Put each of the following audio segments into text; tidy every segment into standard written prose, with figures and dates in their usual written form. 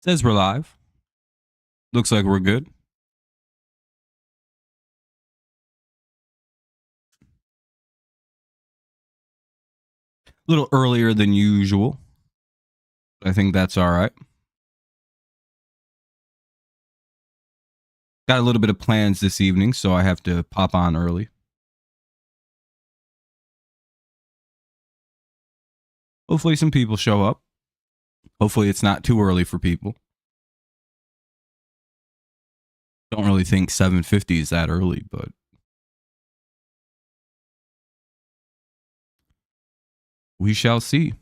Says we're live. Looks like we're good. A little earlier than usual. I think that's all right. Got a little bit of plans this evening, so I have to pop on early. Hopefully some people show up. Hopefully it's not too early for people. Don't really think 7:50 is that early, but we shall see.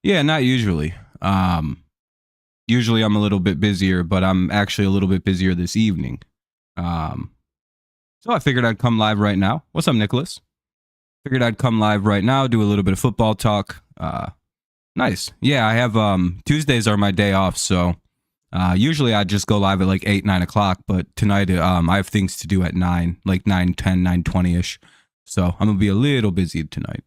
Yeah, not usually. Usually I'm a little bit busier, but I'm actually a little bit busier this evening. So I figured I'd come live right now. What's up, Nicholas? Figured I'd come live right now, do a little bit of football talk. Nice. Yeah, I have Tuesdays are my day off, so usually I just go live at like 8, 9 o'clock, but tonight I have things to do at 9, like 9, 10, 9:20-ish. So I'm going to be a little busy tonight.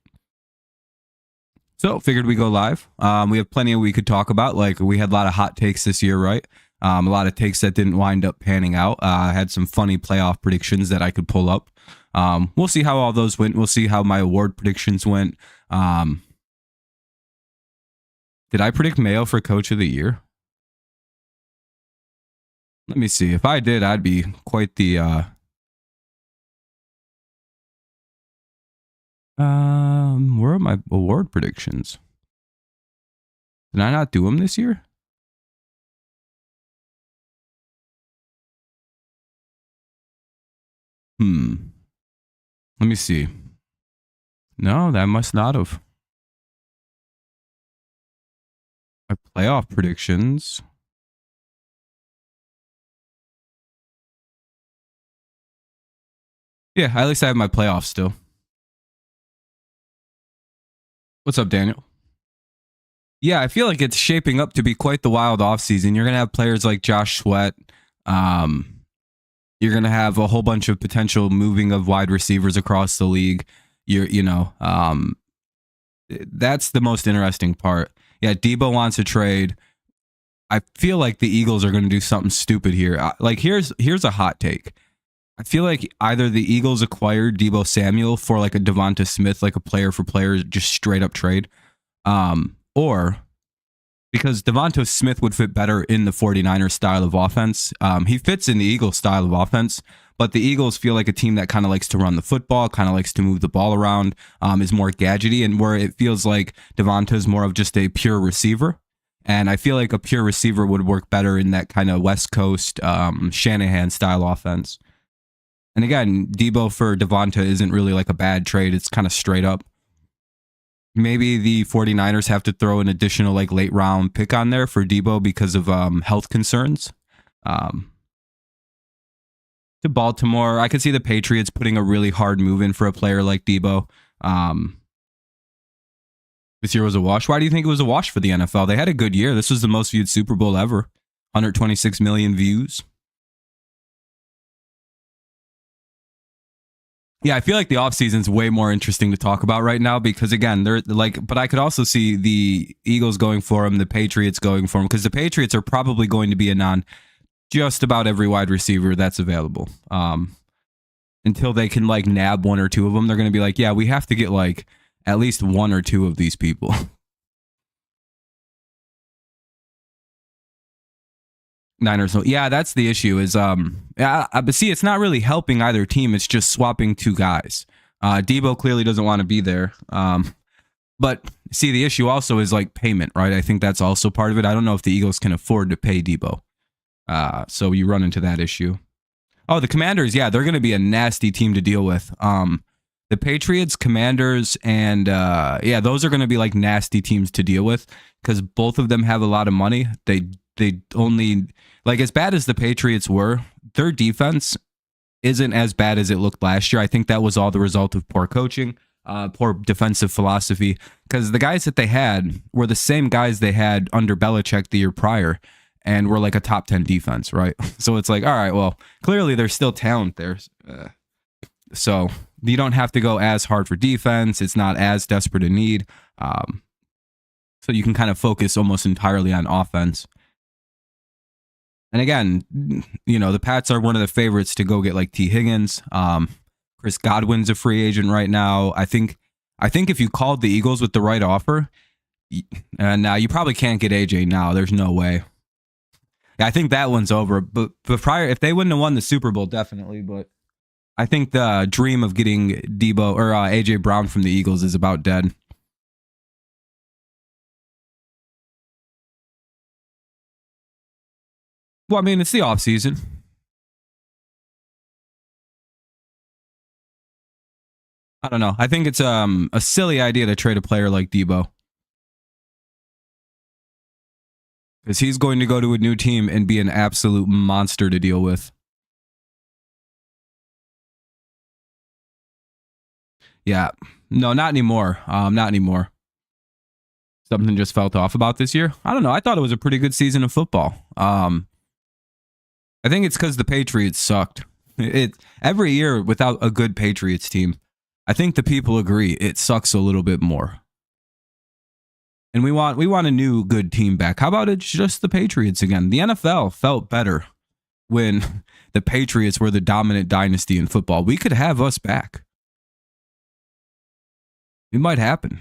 So figured we go live. We have plenty we could talk about. Like we had a lot of hot takes this year, right? A lot of takes that didn't wind up panning out. I had some funny playoff predictions that I could pull up. We'll see how all those went. We'll see how my award predictions went. Did I predict Mayo for Coach of the Year? Let me see. If I did, I'd be quite the... where are my award predictions? Did I not do them this year? Let me see. No, that must not have. My playoff predictions. Yeah, at least I have my playoffs still. What's up, Daniel? Yeah, I feel like it's shaping up to be quite the wild offseason. You're going to have players like Josh Sweat. You're going to have a whole bunch of potential moving of wide receivers across the league. That's the most interesting part. Yeah, Debo wants a trade. I feel like the Eagles are going to do something stupid here. Like here's a hot take. I feel like either the Eagles acquired Debo Samuel for like a Devonta Smith, like a player for player, just straight up trade. Or because Devonta Smith would fit better in the 49ers style of offense. He fits in the Eagles style of offense, but the Eagles feel like a team that kind of likes to run the football, kind of likes to move the ball around, is more gadgety, and where it feels like Devonta is more of just a pure receiver. And I feel like a pure receiver would work better in that kind of West Coast Shanahan style offense. And again, Debo for Devonta isn't really like a bad trade. It's kind of straight up. Maybe the 49ers have to throw an additional like late round pick on there for Debo because of health concerns. To Baltimore, I could see the Patriots putting a really hard move in for a player like Debo. This year was a wash. Why do you think it was a wash for the NFL? They had a good year. This was the most viewed Super Bowl ever. 126 million views. Yeah, I feel like the offseason is way more interesting to talk about right now because, again, they're like, but I could also see the Eagles going for him, the Patriots going for him, because the Patriots are probably going to be in on just about every wide receiver that's available. Until they can like nab one or two of them, they're going to be like, yeah, we have to get like at least one or two of these people. Niners. Yeah, that's the issue is, but see, it's not really helping either team. It's just swapping two guys. Debo clearly doesn't want to be there. But see, the issue also is like payment, right? I think that's also part of it. I don't know if the Eagles can afford to pay Debo. So you run into that issue. Oh, the Commanders. Yeah, they're going to be a nasty team to deal with. The Patriots, Commanders, and yeah, those are going to be like nasty teams to deal with because both of them have a lot of money. They only, like, as bad as the Patriots were, their defense isn't as bad as it looked last year. I think that was all the result of poor coaching, poor defensive philosophy, because the guys that they had were the same guys they had under Belichick the year prior. and we're like a top 10 defense, right? So it's like, all right, well, clearly there's still talent there. So you don't have to go as hard for defense. It's not as desperate a need. So you can kind of focus almost entirely on offense. And again, you know, the Pats are one of the favorites to go get like T. Higgins. Chris Godwin's a free agent right now. I think if you called the Eagles with the right offer, and now you probably can't get AJ now. There's no way. I think that one's over. But prior, if they wouldn't have won the Super Bowl, definitely. But I think the dream of getting Debo or AJ Brown from the Eagles is about dead. Well, I mean, it's the offseason. I don't know. I think it's a silly idea to trade a player like Debo. Because he's going to go to a new team and be an absolute monster to deal with. Yeah. No, not anymore. Not anymore. Something just felt off about this year. I don't know. I thought it was a pretty good season of football. I think it's because the Patriots sucked. Every year without a good Patriots team, I think the people agree it sucks a little bit more. And we want a new good team back. How about it's just the Patriots again? The NFL felt better when the Patriots were the dominant dynasty in football. We could have us back. It might happen.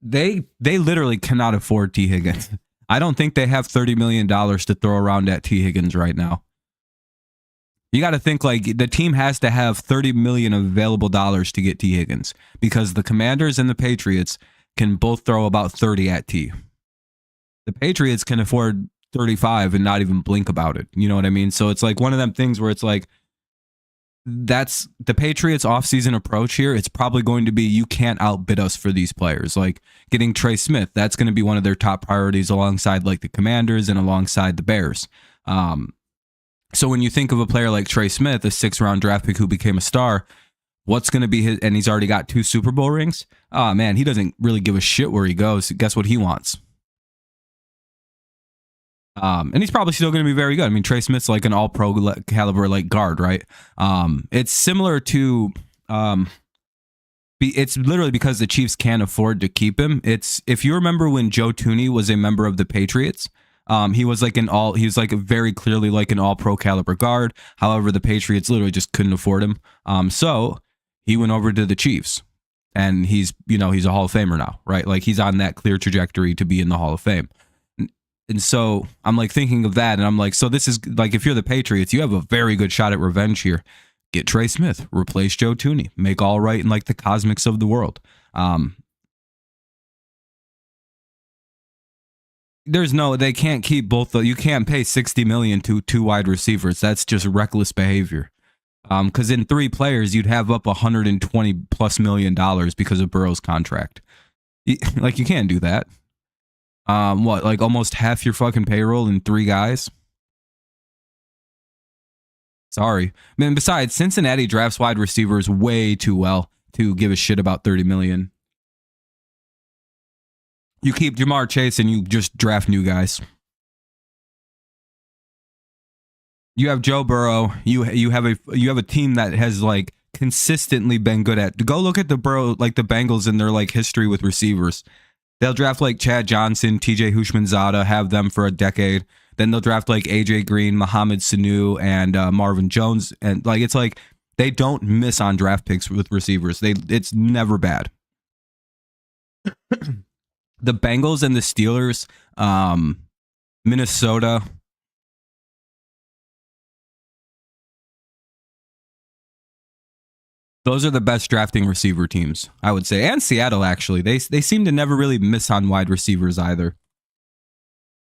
They literally cannot afford T. Higgins. I don't think they have $30 million to throw around at T. Higgins right now. You got to think like the team has to have $30 million available dollars to get T. Higgins because the Commanders and the Patriots can both throw about 30 at T. The Patriots can afford 35 and not even blink about it. You know what I mean? So it's like one of them things where it's like, that's the Patriots offseason approach here. It's probably going to be, you can't outbid us for these players. Like getting Trey Smith, that's going to be one of their top priorities alongside like the Commanders and alongside the Bears. So when you think of a player like Trey Smith, a 6th-round draft pick who became a star, what's going to be his, and he's already got 2 Super Bowl rings? Oh man, he doesn't really give a shit where he goes. Guess what he wants? And he's probably still going to be very good. I mean, Trey Smith's like an all-pro caliber like guard, right? It's similar to, it's literally because the Chiefs can't afford to keep him. It's, if you remember when Joe Thuney was a member of the Patriots, he was like very clearly like an all-pro caliber guard. However, the Patriots literally just couldn't afford him. So he went over to the Chiefs, and he's a Hall of Famer now, right? Like he's on that clear trajectory to be in the Hall of Fame. And so I'm like thinking of that, and I'm like, so this is like, if you're the Patriots, you have a very good shot at revenge here. Get Trey Smith, replace Joe Thuney, make all right in like the cosmics of the world. They can't keep both. You can't pay $60 million to 2 wide receivers. That's just reckless behavior. Because in 3 players, you'd have up $120+ million because of Burrow's contract. Like you can't do that. Like almost half your fucking payroll in 3 guys? Sorry. I mean, besides, Cincinnati drafts wide receivers way too well to give a shit about $30 million. You keep Jamar Chase and you just draft new guys. You have Joe Burrow. You have a team that has like consistently been good at. Go look at the Bengals and their like history with receivers. They'll draft like Chad Johnson, TJ Houshmandzadeh, have them for a decade. Then they'll draft like AJ Green, Mohamed Sanu, and Marvin Jones. And like it's like they don't miss on draft picks with receivers. It's never bad. The Bengals and the Steelers, Minnesota. Those are the best drafting receiver teams, I would say. And Seattle, actually. They seem to never really miss on wide receivers either.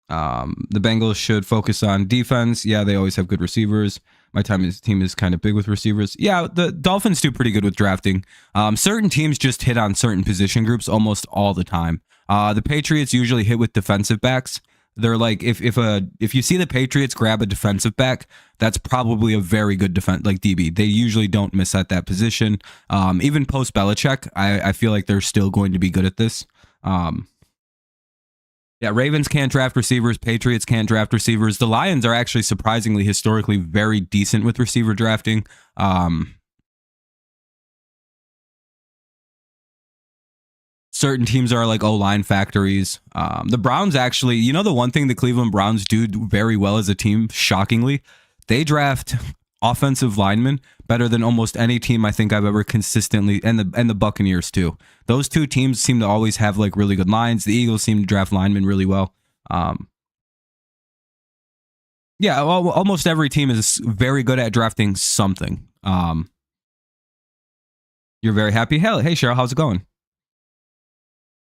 The Bengals should focus on defense. Yeah, they always have good receivers. My team is kind of big with receivers. Yeah, the Dolphins do pretty good with drafting. Certain teams just hit on certain position groups almost all the time. The Patriots usually hit with defensive backs. They're like, if you see the Patriots grab a defensive back, that's probably a very good defense, like DB. They usually don't miss at that position. Even post Belichick, I feel like they're still going to be good at this. Yeah, Ravens can't draft receivers. Patriots can't draft receivers. The Lions are actually surprisingly historically very decent with receiver drafting. Certain teams are like O-line factories. The Browns actually, you know, the one thing the Cleveland Browns do very well as a team, shockingly, they draft offensive linemen better than almost any team I think I've ever consistently, and the Buccaneers too. Those two teams seem to always have like really good lines. The Eagles seem to draft linemen really well. Yeah, well, almost every team is very good at drafting something. You're very happy. Hey, Cheryl, how's it going?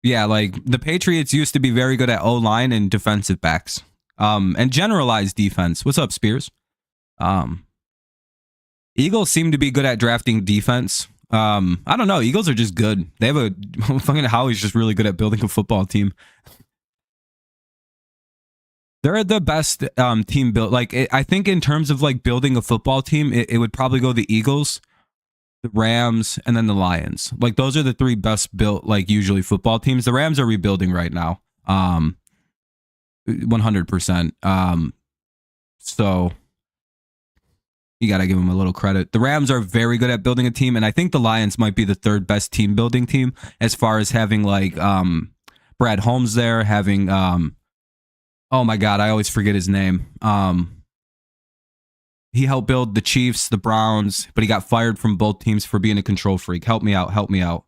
Yeah, like the Patriots used to be very good at O-line and defensive backs, and generalized defense. What's up, Spears? Eagles seem to be good at drafting defense. I don't know. Eagles are just good. They have a fucking Howie's just really good at building a football team. They're the best team built. Like I think in terms of like building a football team, it would probably go the Eagles, the Rams, and then the Lions. Like those are the three best built, like usually football teams. The Rams are rebuilding right now. 100%. So you got to give them a little credit. The Rams are very good at building a team, and I think the Lions might be the third best team building team as far as having like Brad Holmes there, having oh my God, I always forget his name. He helped build the Chiefs, the Browns, but he got fired from both teams for being a control freak. Help me out. Help me out.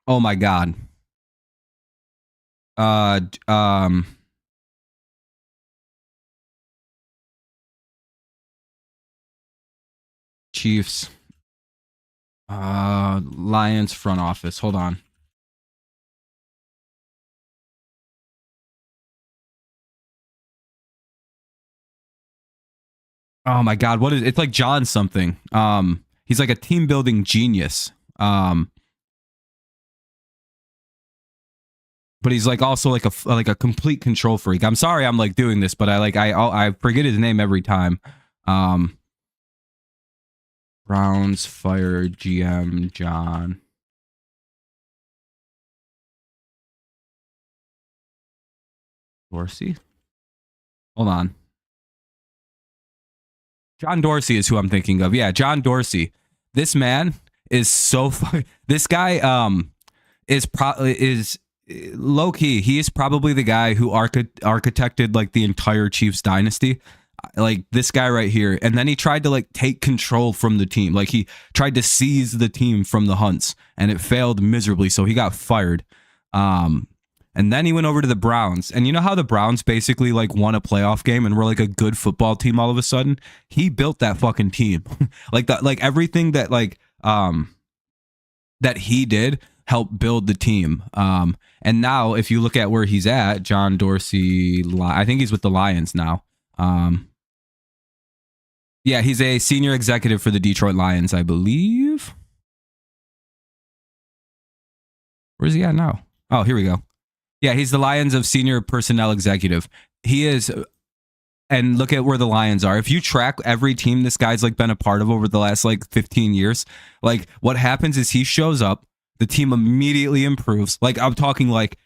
Oh my God. Chiefs. Lions front office. Hold on. Oh my God, what is it's like John something. He's like a team building genius. But he's like also like a complete control freak. I'm sorry I'm like doing this, but I forget his name every time. Browns fired GM John Dorsey. Hold on. John Dorsey is who I'm thinking of. Yeah, John Dorsey. This man is so this guy is low key. He is probably the guy who architected like the entire Chiefs dynasty. Like this guy right here. And then he tried to like take control from the team. Like he tried to seize the team from the Hunts, and it failed miserably, so he got fired. And then he went over to the Browns. And you know how the Browns basically like won a playoff game and were like a good football team all of a sudden? He built that fucking team. Like that, like everything that like that he did helped build the team. And now if you look at where he's at, John Dorsey, I think he's with the Lions now. Yeah, he's a senior executive for the Detroit Lions, I believe. Where's he at now? Oh, here we go. Yeah, he's the Lions of senior personnel executive. He is, and look at where the Lions are. If you track every team this guy's like been a part of over the last like 15 years, like what happens is he shows up, the team immediately improves. Like I'm talking like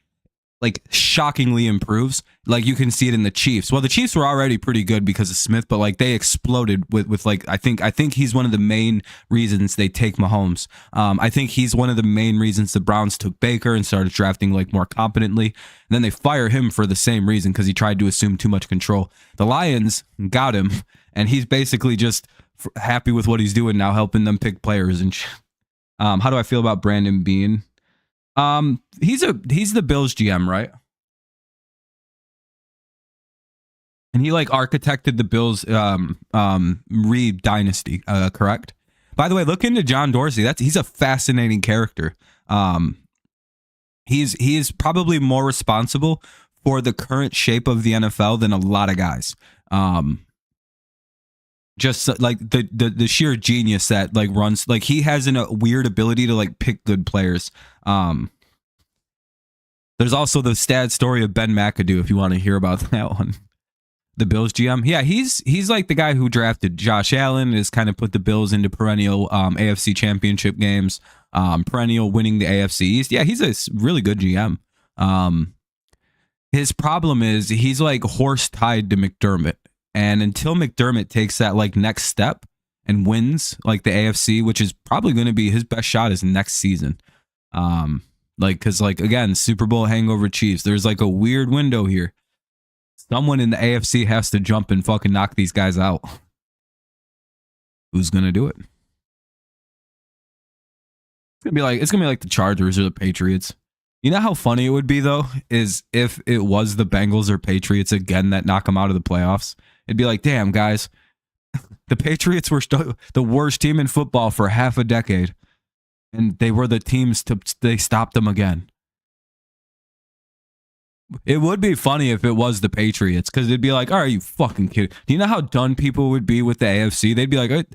shockingly improves. Like you can see it in the Chiefs. Well, the Chiefs were already pretty good because of Smith, but like they exploded with like I think he's one of the main reasons they take Mahomes. I think he's one of the main reasons the Browns took Baker and started drafting like more competently. And then they fire him for the same reason because he tried to assume too much control. The Lions got him, and he's basically just happy with what he's doing now, helping them pick players. And how do I feel about Brandon Beane? He's the Bills GM, right? And he like architected the Bills Reed dynasty, correct? By the way, look into John Dorsey. He's a fascinating character. He is probably more responsible for the current shape of the NFL than a lot of guys. Just like the sheer genius that like runs, like he has a weird ability to like pick good players. There's also the sad story of Ben McAdoo if you want to hear about that one. The Bills GM. Yeah, he's like the guy who drafted Josh Allen, has kind of put the Bills into perennial AFC championship games, perennial winning the AFC East. Yeah, he's a really good GM. His problem is he's like horse tied to McDermott. And until McDermott takes that like next step and wins like the AFC, which is probably going to be his best shot is next season. Like, cause like, again, Super Bowl hangover Chiefs, there's like a weird window here. Someone in the AFC has to jump and fucking knock these guys out. Who's going to do it? It's going to be like the Chargers or the Patriots. You know how funny it would be, though, is if it was the Bengals or Patriots again that knock them out of the playoffs. It'd be like, damn, guys, the Patriots were the worst team in football for half a decade, and they were the teams they stopped them again. It would be funny if it was the Patriots, because it'd be like, all right, you fucking kidding. Do you know how done people would be with the AFC? They'd be like,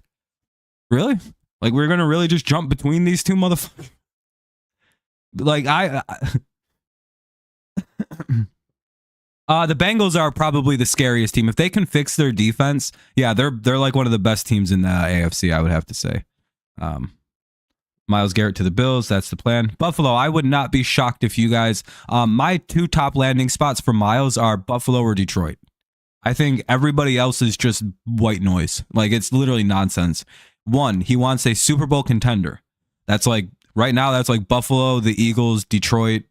really? Like, we're going to really just jump between these two motherfuckers? Like, the Bengals are probably the scariest team. If they can fix their defense, yeah, they're like one of the best teams in the AFC, I would have to say. Myles Garrett to the Bills, that's the plan. Buffalo, I would not be shocked if you guys... my two top landing spots for Myles are Buffalo or Detroit. I think everybody else is just white noise. Like, it's literally nonsense. One, he wants a Super Bowl contender. That's like... Right now, that's like Buffalo, the Eagles, Detroit,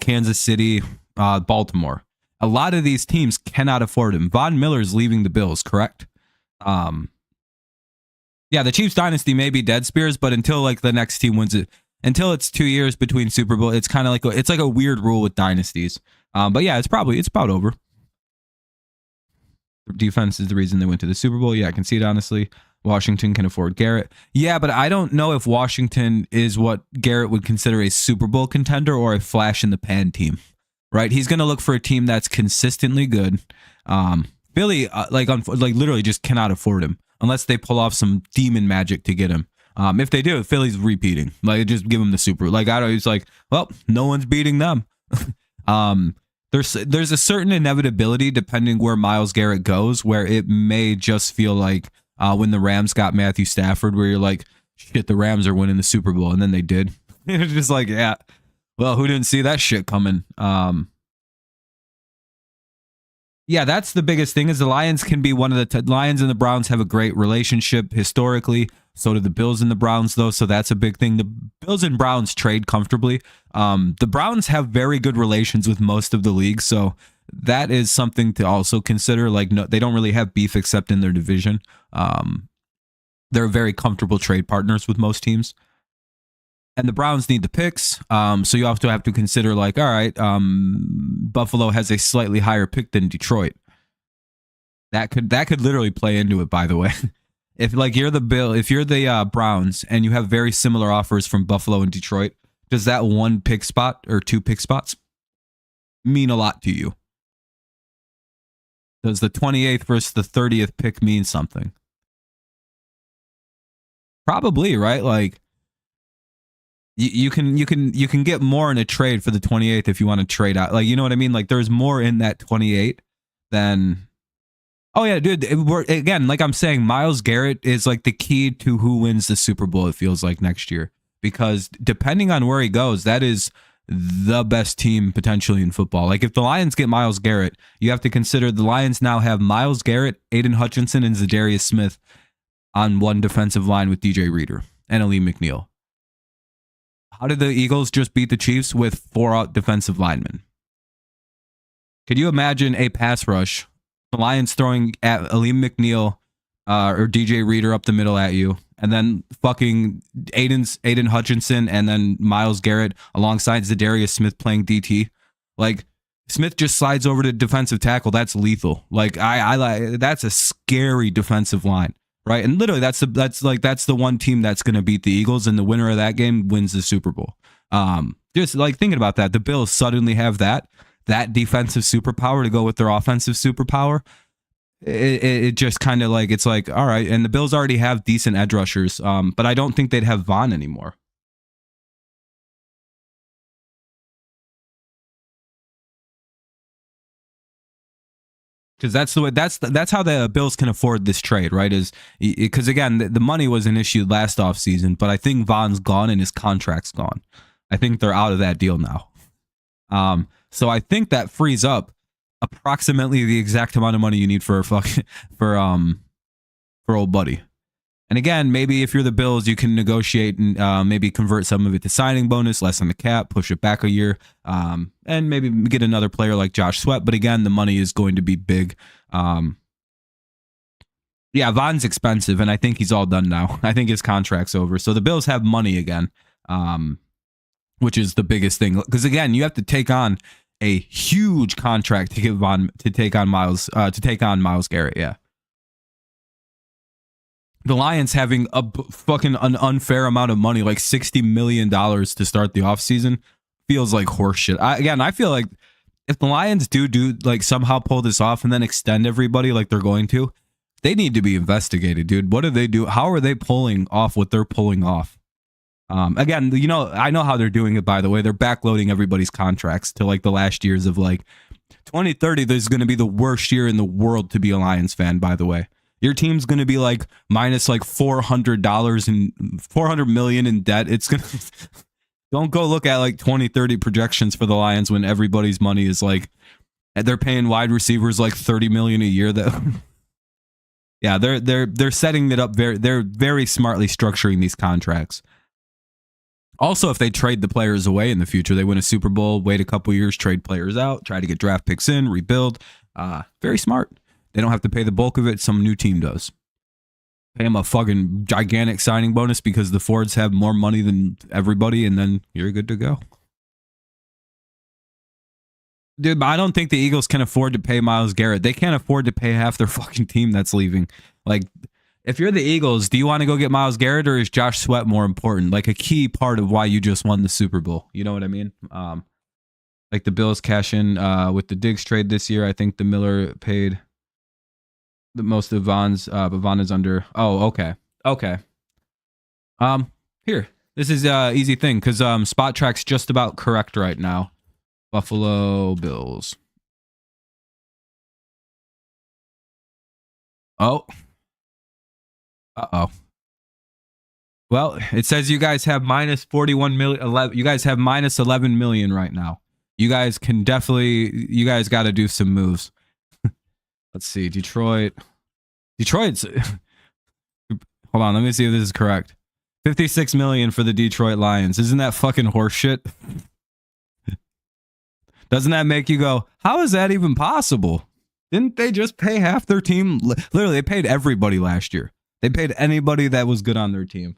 Kansas City, Baltimore. A lot of these teams cannot afford him. Von Miller's leaving the Bills, correct? Yeah, the Chiefs dynasty may be dead, Spears, but until like the next team wins it, until it's 2 years between Super Bowl, it's kind of like it's like a weird rule with dynasties. But yeah, it's about over. Defense is the reason they went to the Super Bowl. Yeah, I can see it honestly. Washington can afford Garrett. Yeah, but I don't know if Washington is what Garrett would consider a Super Bowl contender or a flash in the pan team, right? He's going to look for a team that's consistently good. Philly, like literally just cannot afford him unless they pull off some demon magic to get him. If they do, Philly's repeating. Like, just give him the Super. Like, I don't. He's like, well, no one's beating them. There's a certain inevitability depending where Myles Garrett goes, where it may just feel like. When the Rams got Matthew Stafford, where you're like, shit, the Rams are winning the Super Bowl. And then they did. It's just like, yeah, well, who didn't see that shit coming? Yeah, that's the biggest thing is the Lions can be one of the Lions and the Browns have a great relationship historically. So do the Bills and the Browns, though. So that's a big thing. The Bills and Browns trade comfortably. The Browns have very good relations with most of the league. So that is something to also consider. Like, no, they don't really have beef except in their division. They're very comfortable trade partners with most teams. And the Browns need the picks. So you also have to consider, like, all right, Buffalo has a slightly higher pick than Detroit. That could literally play into it, by the way. If you're the Browns and you have very similar offers from Buffalo and Detroit, does that one pick spot or two pick spots mean a lot to you? Does the 28th versus the 30th pick mean something? Probably, right? Like, you can get more in a trade for the 28th if you want to trade out. Like, you know what I mean? Like, there's more in that 28 than. Oh yeah, dude. Again, like I'm saying, Myles Garrett is like the key to who wins the Super Bowl. It feels like next year, because depending on where he goes, that is the best team potentially in football. Like, if the Lions get Myles Garrett, you have to consider the Lions now have Myles Garrett, Aiden Hutchinson, and Zadarius Smith on one defensive line with DJ Reader and Ali McNeil. How did the Eagles just beat the Chiefs with 4 defensive linemen? Could you imagine a pass rush, the Lions throwing at Ali McNeil or DJ Reader up the middle at you, and then fucking Aiden Hutchinson and then Myles Garrett alongside Zadarius Smith playing DT? Like, Smith just slides over to defensive tackle. That's lethal. Like, I like, that's a scary defensive line. Right, and literally that's the one team that's going to beat the Eagles, and the winner of that game wins the Super Bowl. Just like thinking about that, the Bills suddenly have that defensive superpower to go with their offensive superpower. It just kind of like, it's like, all right, and the Bills already have decent edge rushers, but I don't think they'd have Vaughn anymore. because that's the way that's how the Bills can afford this trade, right? Is because again the money was an issue last offseason, but I think Von's gone and his contract's gone. I think they're out of that deal now. So I think that frees up approximately the exact amount of money you need for old buddy. And again, maybe if you're the Bills, you can negotiate and maybe convert some of it to signing bonus, less on the cap, push it back a year, and maybe get another player like Josh Sweat. But again, the money is going to be big. Yeah, Von's expensive, and I think he's all done now. I think his contract's over. So the Bills have money again, which is the biggest thing. Because again, you have to take on a huge contract to give Von to take on Myles Garrett. Yeah. The Lions having an unfair amount of money, like $60 million to start the offseason, feels like horseshit. I feel like if the Lions do like somehow pull this off and then extend everybody like they're going to, they need to be investigated, dude. What do they do? How are they pulling off what they're pulling off? Again, I know how they're doing it, by the way. They're backloading everybody's contracts to like the last years of like 2030. There's going to be the worst year in the world to be a Lions fan, by the way. Your team's going to be like minus like $400 and $400 million in debt. It's going to don't go look at like 2030 projections for the Lions when everybody's money is like they're paying wide receivers like $30 million a year. That yeah, they're setting it up they're very smartly structuring these contracts. Also, if they trade the players away in the future, they win a Super Bowl, wait a couple years, trade players out, try to get draft picks in, rebuild. Very smart. They don't have to pay the bulk of it. Some new team does. Pay them a fucking gigantic signing bonus because the Fords have more money than everybody, and then you're good to go. Dude, I don't think the Eagles can afford to pay Myles Garrett. They can't afford to pay half their fucking team that's leaving. Like, if you're the Eagles, do you want to go get Myles Garrett, or is Josh Sweat more important? Like a key part of why you just won the Super Bowl. You know what I mean? Like the Bills cash in with the Diggs trade this year. I think the Miller paid the most of Von's, but Von is under. Oh, okay. Here, this is easy thing because Spot Track's just about correct right now. Buffalo Bills. Oh. Uh-oh. Well, it says you guys have minus 41 million. You guys have minus 11 million right now. You guys can definitely. You guys got to do some moves. Let's see, Detroit's. Hold on, let me see if this is correct. 56 million for the Detroit Lions. Isn't that fucking horseshit? Doesn't that make you go, how is that even possible? Didn't they just pay half their team? Literally, they paid everybody last year. They paid anybody that was good on their team.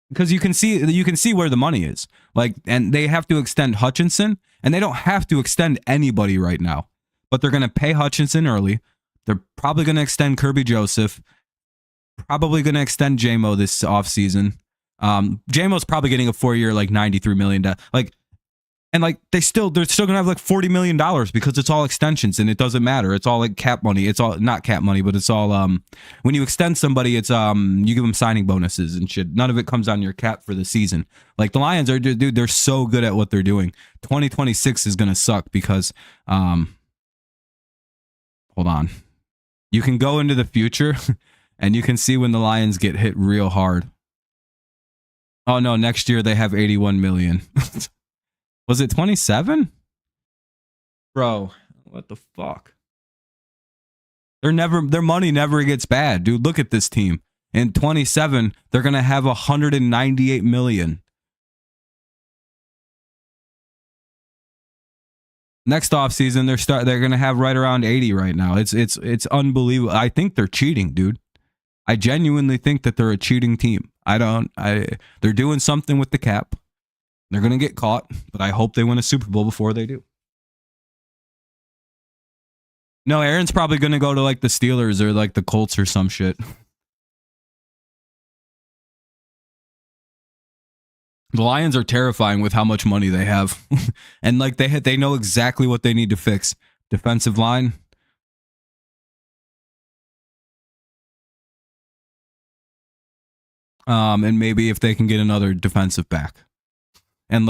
Because you can see where the money is. Like, and they have to extend Hutchinson, and they don't have to extend anybody right now. But they're going to pay Hutchinson early. They're probably going to extend Kirby Joseph. Probably going to extend JMO this offseason. JMO's probably getting a 4-year, like $93 million. And they're still going to have like $40 million because it's all extensions and it doesn't matter. It's all like cap money. It's all not cap money, but it's all when you extend somebody, it's you give them signing bonuses and shit. None of it comes on your cap for the season. Like the Lions are, dude, they're so good at what they're doing. 2026 is going to suck because hold on. You can go into the future and you can see when the Lions get hit real hard. Oh no, next year they have 81 million. Was it 27? Bro, what the fuck? Their money never gets bad, dude. Look at this team. In 27, they're going to have 198 million. Next offseason, they're going to have right around 80 right now. It's unbelievable. I think they're cheating, dude. I genuinely think that they're a cheating team. They're doing something with the cap. They're going to get caught, but I hope they win a Super Bowl before they do. No, Aaron's probably going to go to like the Steelers or like the Colts or some shit. The Lions are terrifying with how much money they have. And like they know exactly what they need to fix. Defensive line. And maybe if they can get another defensive back. And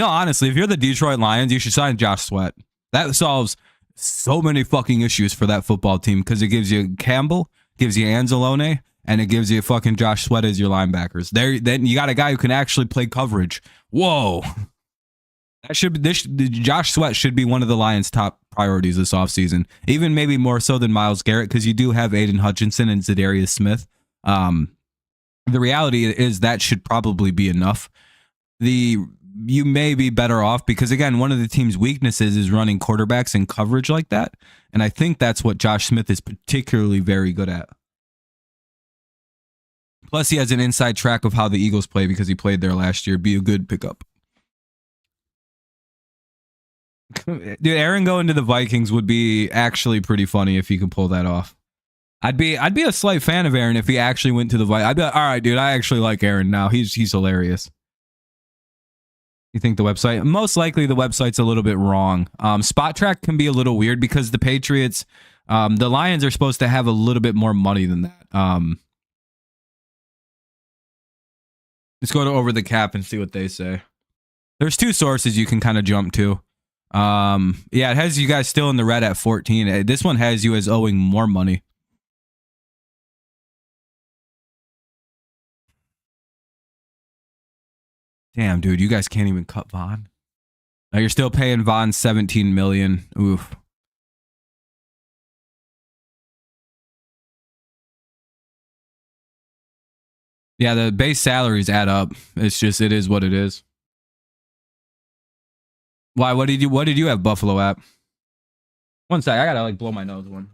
honestly, if you're the Detroit Lions, you should sign Josh Sweat. That solves so many fucking issues for that football team because it gives you Campbell, gives you Anzalone, and it gives you fucking Josh Sweat as your linebackers. Then you got a guy who can actually play coverage. Whoa. Josh Sweat should be one of the Lions' top priorities this offseason. Even maybe more so than Myles Garrett, because you do have Aiden Hutchinson and Zadarius Smith. The reality is that should probably be enough. You may be better off because, again, one of the team's weaknesses is running quarterbacks in coverage like that. And I think that's what Josh Smith is particularly very good at. Plus, he has an inside track of how the Eagles play because he played there last year. Be a good pickup. Dude, Aaron going to the Vikings would be actually pretty funny if he could pull that off. I'd be a slight fan of Aaron if he actually went to the Vikings. I'd be like, all right, dude, I actually like Aaron now. He's hilarious. You think the website? Most likely the website's a little bit wrong. Spot Track can be a little weird because the Patriots, the Lions are supposed to have a little bit more money than that. Let's go to Over the Cap and see what they say. There's two sources you can kind of jump to. Yeah, it has you guys still in the red at 14. This one has you as owing more money. Damn, dude, you guys can't even cut Vaughn. Now you're still paying Vaughn $17 million. Oof. Yeah, the base salaries add up. It's just, it is what it is. Why? What did you have Buffalo at? One sec, I gotta like blow my nose one.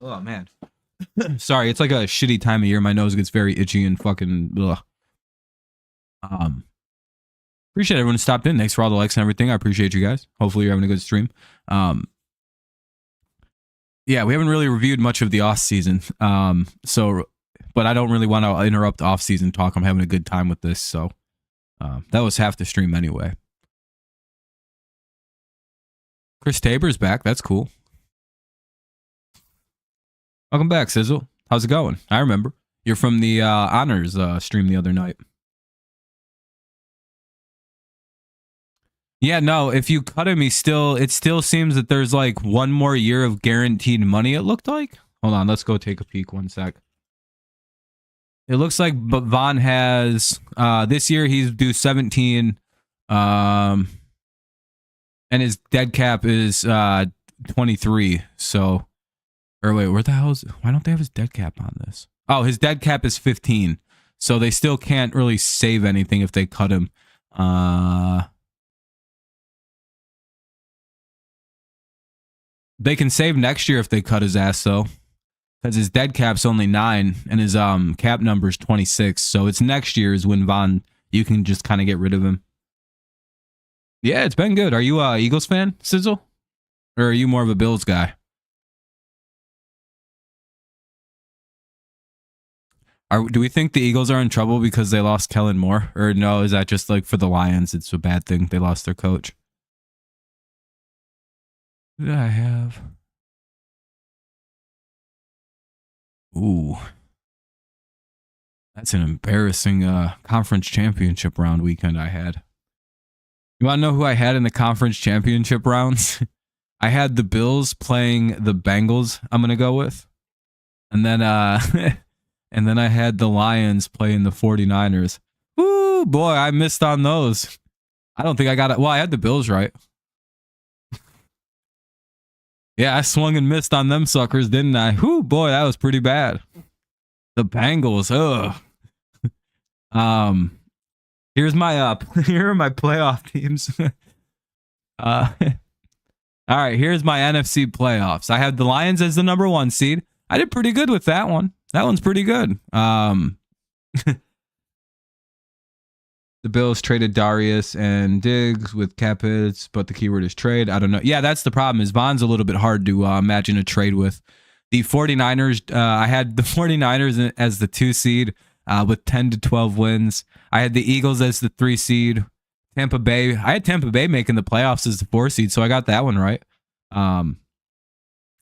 Oh man. Sorry, it's like a shitty time of year. My nose gets very itchy and fucking ugh. Appreciate everyone who stopped in. Thanks for all the likes and everything. I appreciate you guys. Hopefully you're having a good stream. Yeah, we haven't really reviewed much of the off season. But I don't really want to interrupt off season talk. I'm having a good time with this, so that was half the stream anyway. Chris Tabor's back. That's cool. Welcome back, Sizzle. How's it going? I remember. You're from the honors stream the other night. Yeah, no, if you cut him, it still seems that there's like one more year of guaranteed money, it looked like. Hold on, let's go take a peek 1 sec. It looks like Vaughn has this year he's due 17 and his dead cap is 23. So or wait, where the hell is why don't they have his dead cap on this? Oh, his dead cap is 15. So they still can't really save anything if they cut him. They can save next year if they cut his ass though. Because his dead cap's only 9 and his cap number's 26. So it's next year is when Vaughn, you can just kind of get rid of him. Yeah, it's been good. Are you a Eagles fan, Sizzle? Or are you more of a Bills guy? Do we think the Eagles are in trouble because they lost Kellen Moore? Or no, is that just like for the Lions, it's a bad thing they lost their coach? Who did I have? Ooh. That's an embarrassing conference championship round weekend I had. You want to know who I had in the conference championship rounds? I had the Bills playing the Bengals, I'm going to go with. And then and then I had the Lions playing the 49ers. Ooh, boy, I missed on those. I don't think I got it. Well, I had the Bills right. Yeah, I swung and missed on them suckers, didn't I? Whoo, boy, that was pretty bad. The Bengals, ugh. Here's my here are my playoff teams. All right, here's my NFC playoffs. I had the Lions as the number 1 seed. I did pretty good with that one. That one's pretty good. The Bills traded Darius and Diggs with cap hits, but the keyword is trade. I don't know. Yeah, that's the problem is Vaughn's a little bit hard to imagine a trade with. The 49ers, I had the 49ers as the 2 seed with 10 to 12 wins. I had the Eagles as the 3 seed. Tampa Bay, I had Tampa Bay making the playoffs as the 4 seed, so I got that one right. I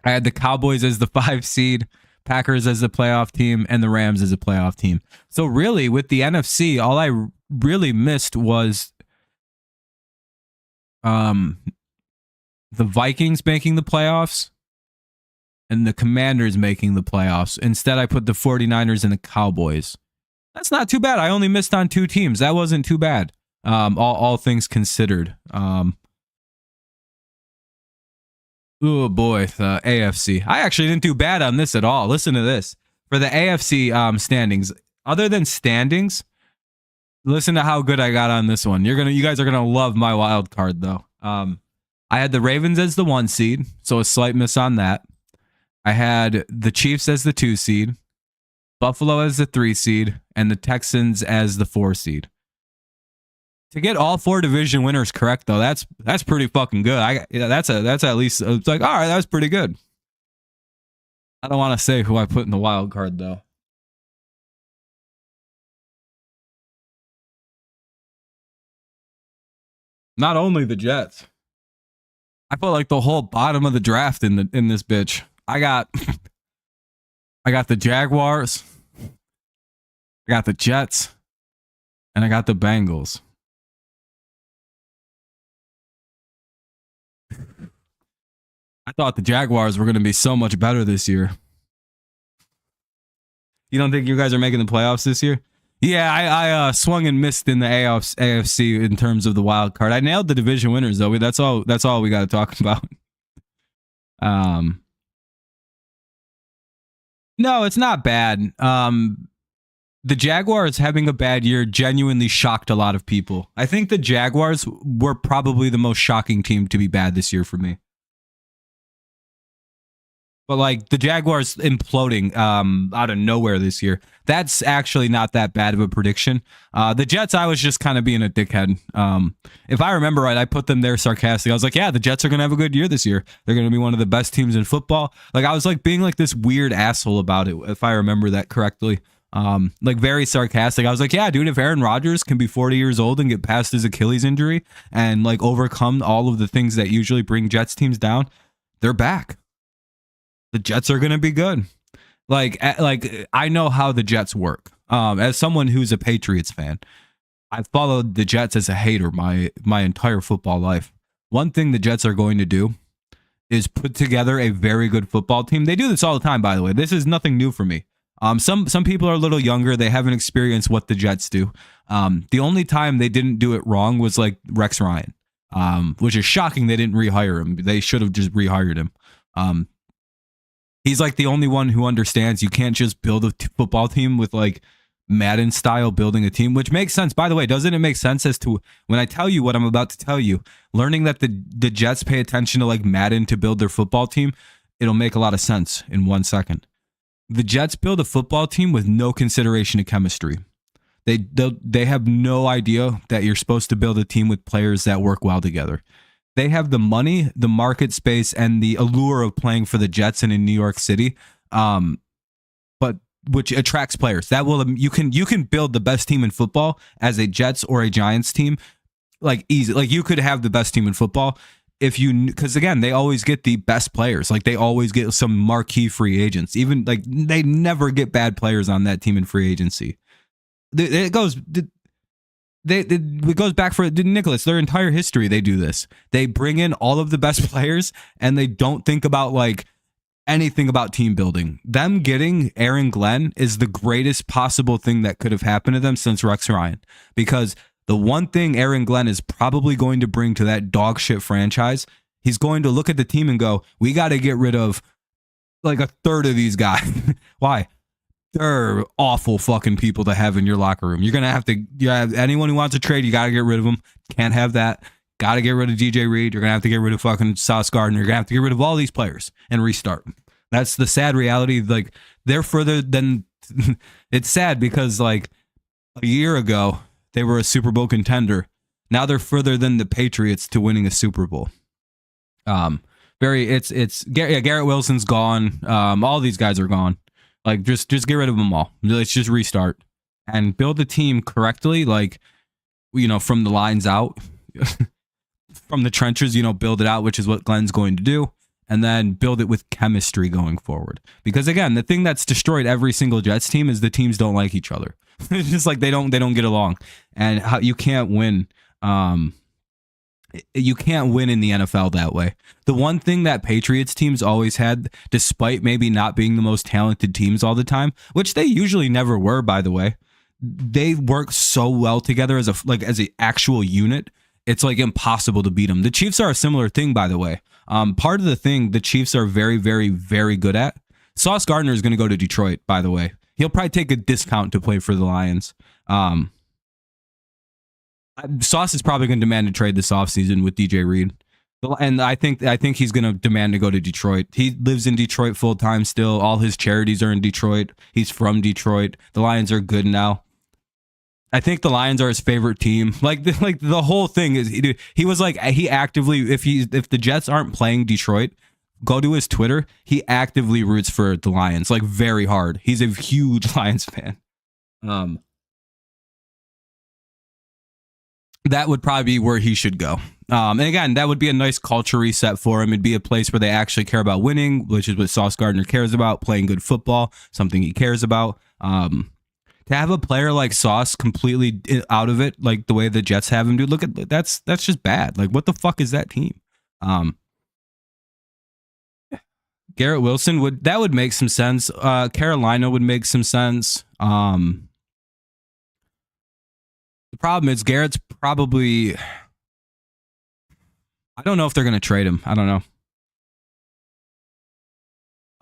had the Cowboys as the 5 seed. Packers as the playoff team, and the Rams as a playoff team. So really, with the NFC, all I really missed was the Vikings making the playoffs and the Commanders making the playoffs. Instead, I put the 49ers and the Cowboys. That's not too bad. I only missed on 2 teams. That wasn't too bad. All things considered. Oh boy, the AFC. I actually didn't do bad on this at all. Listen to this. For the AFC standings, other than standings, listen to how good I got on this one. You guys are gonna love my wild card though. I had the Ravens as the 1 seed, so a slight miss on that. I had the Chiefs as the 2 seed, Buffalo as the 3 seed, and the Texans as the 4 seed. To get all 4 division winners correct, though, that's pretty fucking good. That's at least, it's like, all right, that's pretty good. I don't want to say who I put in the wild card, though. Not only the Jets. I put like the whole bottom of the draft in this bitch. I got the Jaguars, I got the Jets, and I got the Bengals. I thought the Jaguars were going to be so much better this year. You don't think you guys are making the playoffs this year? Yeah, I swung and missed in the AFC in terms of the wild card. I nailed the division winners though. That's all we got to talk about. No, it's not bad. The Jaguars having a bad year genuinely shocked a lot of people. I think the Jaguars were probably the most shocking team to be bad this year for me. But like the Jaguars imploding out of nowhere this year, that's actually not that bad of a prediction. The Jets, I was just kind of being a dickhead. If I remember right, I put them there sarcastic. I was like, yeah, the Jets are going to have a good year this year. They're going to be one of the best teams in football. Like I was like being like this weird asshole about it, if I remember that correctly. Like very sarcastic. I was like, yeah, dude, if Aaron Rodgers can be 40 years old and get past his Achilles injury and like overcome all of the things that usually bring Jets teams down, they're back. The Jets are going to be good. Like I know how the Jets work. As someone who's a Patriots fan, I've followed the Jets as a hater my entire football life. One thing the Jets are going to do is put together a very good football team. They do this all the time, by the way. This is nothing new for me. Some people are a little younger. They haven't experienced what the Jets do. The only time they didn't do it wrong was like Rex Ryan, which is shocking. They didn't rehire him. They should have just rehired him. He's like the only one who understands you can't just build a football team with like Madden style building a team, which makes sense. By the way, doesn't it make sense as to when I tell you what I'm about to tell you, learning that the Jets pay attention to like Madden to build their football team, it'll make a lot of sense in 1 second. The Jets build a football team with no consideration to chemistry. They have no idea that you're supposed to build a team with players that work well together. They have the money, the market space, and the allure of playing for the Jets and in New York City, but which attracts players. That will you can build the best team in football as a Jets or a Giants team, like easy. Like you could have the best team in football if you, because again, they always get the best players. Like they always get some marquee free agents. Even like they never get bad players on that team in free agency. It goes back for Nicholas. Their entire history, they do this. They bring in all of the best players, and they don't think about like anything about team building. Them getting Aaron Glenn is the greatest possible thing that could have happened to them since Rex Ryan, because the one thing Aaron Glenn is probably going to bring to that dog shit franchise, he's going to look at the team and go, we got to get rid of like a third of these guys. Why? They're awful fucking people to have in your locker room. You're going to have anyone who wants to trade, you got to get rid of them. Can't have that. Got to get rid of DJ Reed. You're going to have to get rid of fucking Sauce Gardner. You're going to have to get rid of all these players and restart. That's the sad reality. Like they're further than it's sad because like a year ago, they were a Super Bowl contender. Now they're further than the Patriots to winning a Super Bowl. Garrett Wilson's gone. All these guys are gone. Like just get rid of them all. Let's just restart and build the team correctly. Like, you know, from the lines out, from the trenches, you know, build it out, which is what Glenn's going to do. and then build it with chemistry going forward. Because again, the thing that's destroyed every single Jets team is the teams don't like each other. It's just like they don't get along, and you can't win. You can't win in the NFL that way. The one thing that Patriots teams always had, despite maybe not being the most talented teams all the time, which they usually never were, by the way, they work so well together as an actual unit. It's like impossible to beat them. The Chiefs are a similar thing, by the way. Part of the thing the Chiefs are very, very, very good at. Sauce Gardner is going to go to Detroit, by the way. He'll probably take a discount to play for the Lions. Sauce is probably going to demand to trade this offseason with DJ Reed. And I think he's going to demand to go to Detroit. He lives in Detroit full time still. All his charities are in Detroit. He's from Detroit. The Lions are good now. I think the Lions are his favorite team. Like the whole thing is he was like, he actively, if the Jets aren't playing Detroit, go to his Twitter. He actively roots for the Lions, like very hard. He's a huge Lions fan. That would probably be where he should go. And again, that would be a nice culture reset for him. It'd be a place where they actually care about winning, which is what Sauce Gardner cares about, playing good football, something he cares about. To have a player like Sauce completely out of it, like the way the Jets have him, dude, look at that's just bad. Like, what the fuck is that team? Garrett Wilson would make some sense. Carolina would make some sense. The problem is Garrett's probably, I don't know if they're going to trade him. I don't know.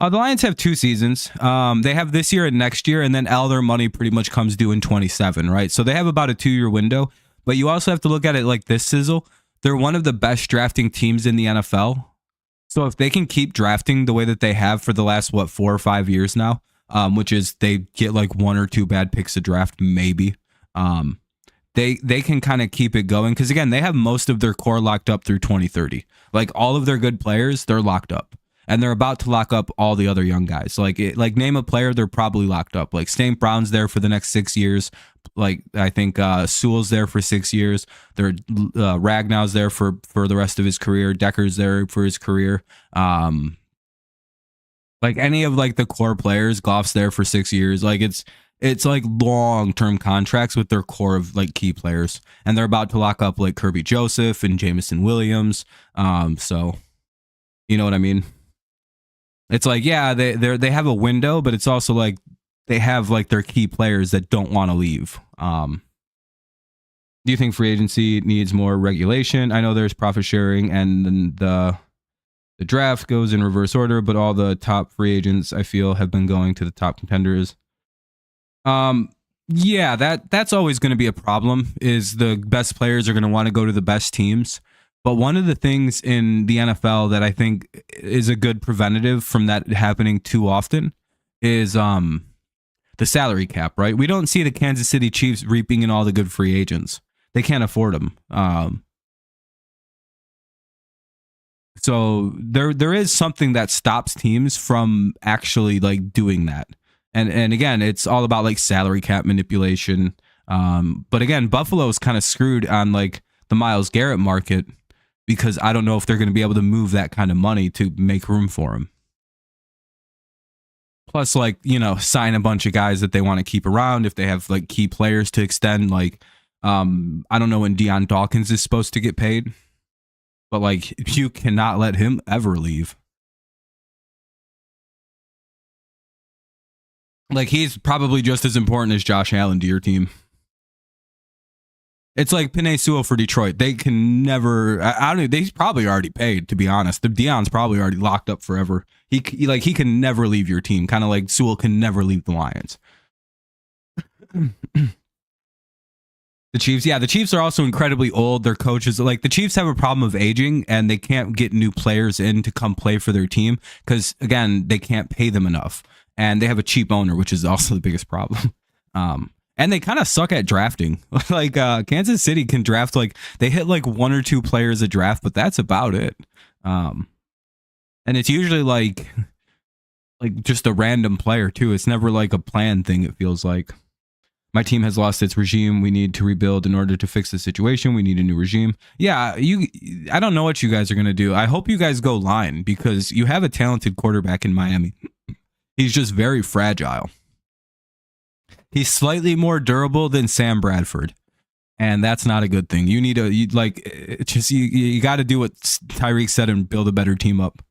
The Lions have 2 seasons. They have this year and next year, and then all their money pretty much comes due in 27, right? So they have about a 2-year window, but you also have to look at it like this, Sizzle. They're one of the best drafting teams in the NFL. So if they can keep drafting the way that they have for the last, 4 or 5 years now, which is they get like 1 or 2 bad picks to draft, maybe. They can kind of keep it going because, again, they have most of their core locked up through 2030. Like all of their good players, they're locked up. And they're about to lock up all the other young guys. Like name a player, they're probably locked up. Like St. Brown's there for the next 6 years. Like I think Sewell's there for 6 years. Ragnow's there for the rest of his career. Decker's there for his career. Like any of like the core players, Goff's there for 6 years. Like it's like long-term contracts with their core of like key players. And they're about to lock up like Kirby Joseph and Jameson Williams. So you know what I mean? It's like, yeah, they have a window, but it's also like they have like their key players that don't want to leave. Do you think free agency needs more regulation? I know there's profit sharing and then the draft goes in reverse order, but all the top free agents I feel have been going to the top contenders. Yeah, that's always going to be a problem is the best players are going to want to go to the best teams. But one of the things in the NFL that I think is a good preventative from that happening too often is the salary cap, right? We don't see the Kansas City Chiefs reaping in all the good free agents. They can't afford them. So there is something that stops teams from actually like doing that. And again, it's all about like salary cap manipulation. But again, Buffalo's kind of screwed on like the Myles Garrett market, because I don't know if they're going to be able to move that kind of money to make room for him. Plus, like, sign a bunch of guys that they want to keep around if they have like key players to extend. Like, I don't know when Deion Dawkins is supposed to get paid, but like you cannot let him ever leave. Like he's probably just as important as Josh Allen to your team. It's like Penei Sewell for Detroit. They can never. I don't. He's probably already paid. To be honest, the Deion's probably already locked up forever. He can never leave your team. Kind of like Sewell can never leave the Lions. The Chiefs. Yeah, the Chiefs are also incredibly old. Their coaches, like the Chiefs, have a problem of aging, and they can't get new players in to come play for their team because again, they can't pay them enough, and they have a cheap owner, which is also the biggest problem. And they kind of suck at drafting. Like Kansas City can draft they hit like 1 or 2 players a draft, but that's about it. And it's usually like just a random player too. It's never like a planned thing. It feels like. My team has lost its regime. We need to rebuild in order to fix the situation. We need a new regime. Yeah, I don't know what you guys are going to do. I hope you guys go line because you have a talented quarterback in Miami. He's just very fragile. He's slightly more durable than Sam Bradford, and that's not a good thing. You need to you got to do what Tyreek said and build a better team up.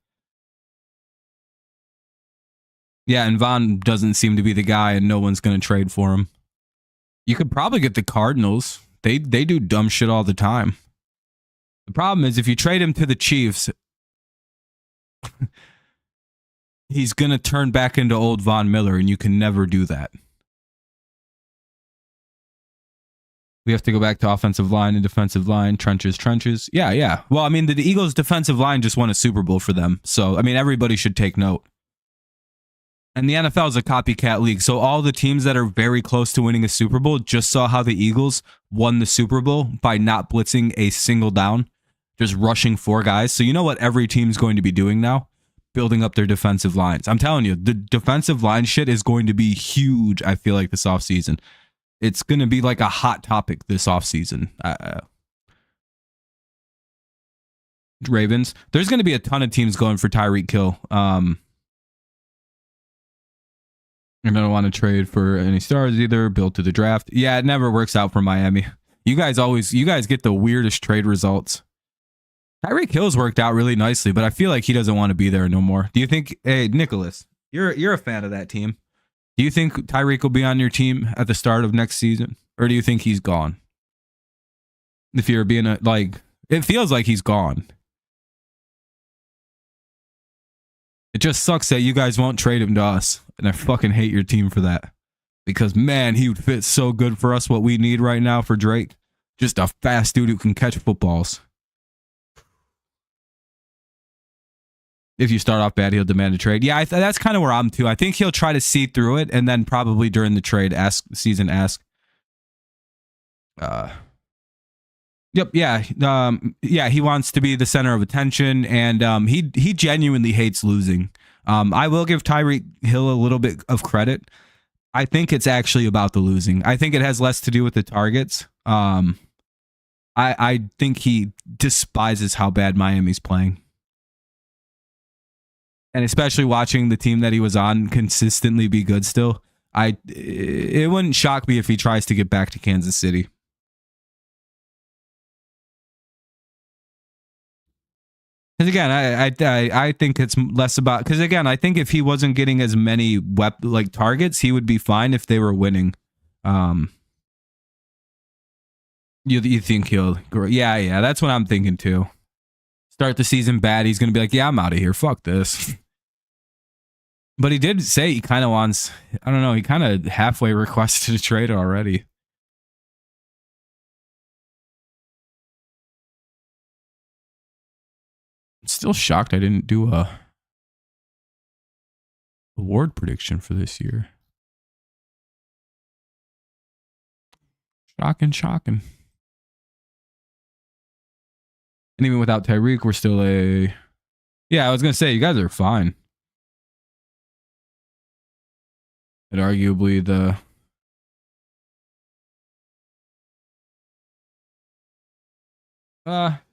Yeah, and Von doesn't seem to be the guy, and no one's going to trade for him. You could probably get the Cardinals. They do dumb shit all the time. The problem is if you trade him to the Chiefs, he's going to turn back into old Von Miller, and you can never do that. We have to go back to offensive line and defensive line, trenches. Yeah. Well, I mean, the Eagles' defensive line just won a Super Bowl for them. So, I mean, everybody should take note. And the NFL is a copycat league. So all the teams that are very close to winning a Super Bowl just saw how the Eagles won the Super Bowl by not blitzing a single down, just rushing 4 guys. So you know what every team's going to be doing now? Building up their defensive lines. I'm telling you, the defensive line shit is going to be huge, I feel like, this offseason. It's going to be like a hot topic this offseason. Ravens. There's going to be a ton of teams going for Tyreek Hill. I don't want to trade for any stars either. Built to the draft. Yeah, it never works out for Miami. You guys get the weirdest trade results. Tyreek Hill's worked out really nicely, but I feel like he doesn't want to be there no more. Do you think, hey, Nicholas, you're a fan of that team. Do you think Tyreek will be on your team at the start of next season? Or do you think he's gone? If you're being it feels like he's gone. It just sucks that you guys won't trade him to us. And I fucking hate your team for that. Because, man, he would fit so good for us, what we need right now for Drake. Just a fast dude who can catch footballs. If you start off bad, he'll demand a trade. Yeah, that's kind of where I'm too. I think he'll try to see through it and then probably during the trade season ask. Yep, yeah. He wants to be the center of attention, and he genuinely hates losing. I will give Tyreek Hill a little bit of credit. I think it's actually about the losing. I think it has less to do with the targets. I think he despises how bad Miami's playing. And especially watching the team that he was on consistently be good still, it wouldn't shock me if he tries to get back to Kansas City. Because again, I think it's less about, because again, I think if he wasn't getting as many targets, he would be fine if they were winning. You think he'll? Yeah, that's what I'm thinking too. Start the season bad, he's gonna be like, yeah, I'm out of here. Fuck this. But he did say he kind of wants. I don't know. He kind of halfway requested a trade already. Still shocked I didn't do a award prediction for this year. Shocking. And even without Tyreek, we're still yeah, I was going to say, you guys are fine. And arguably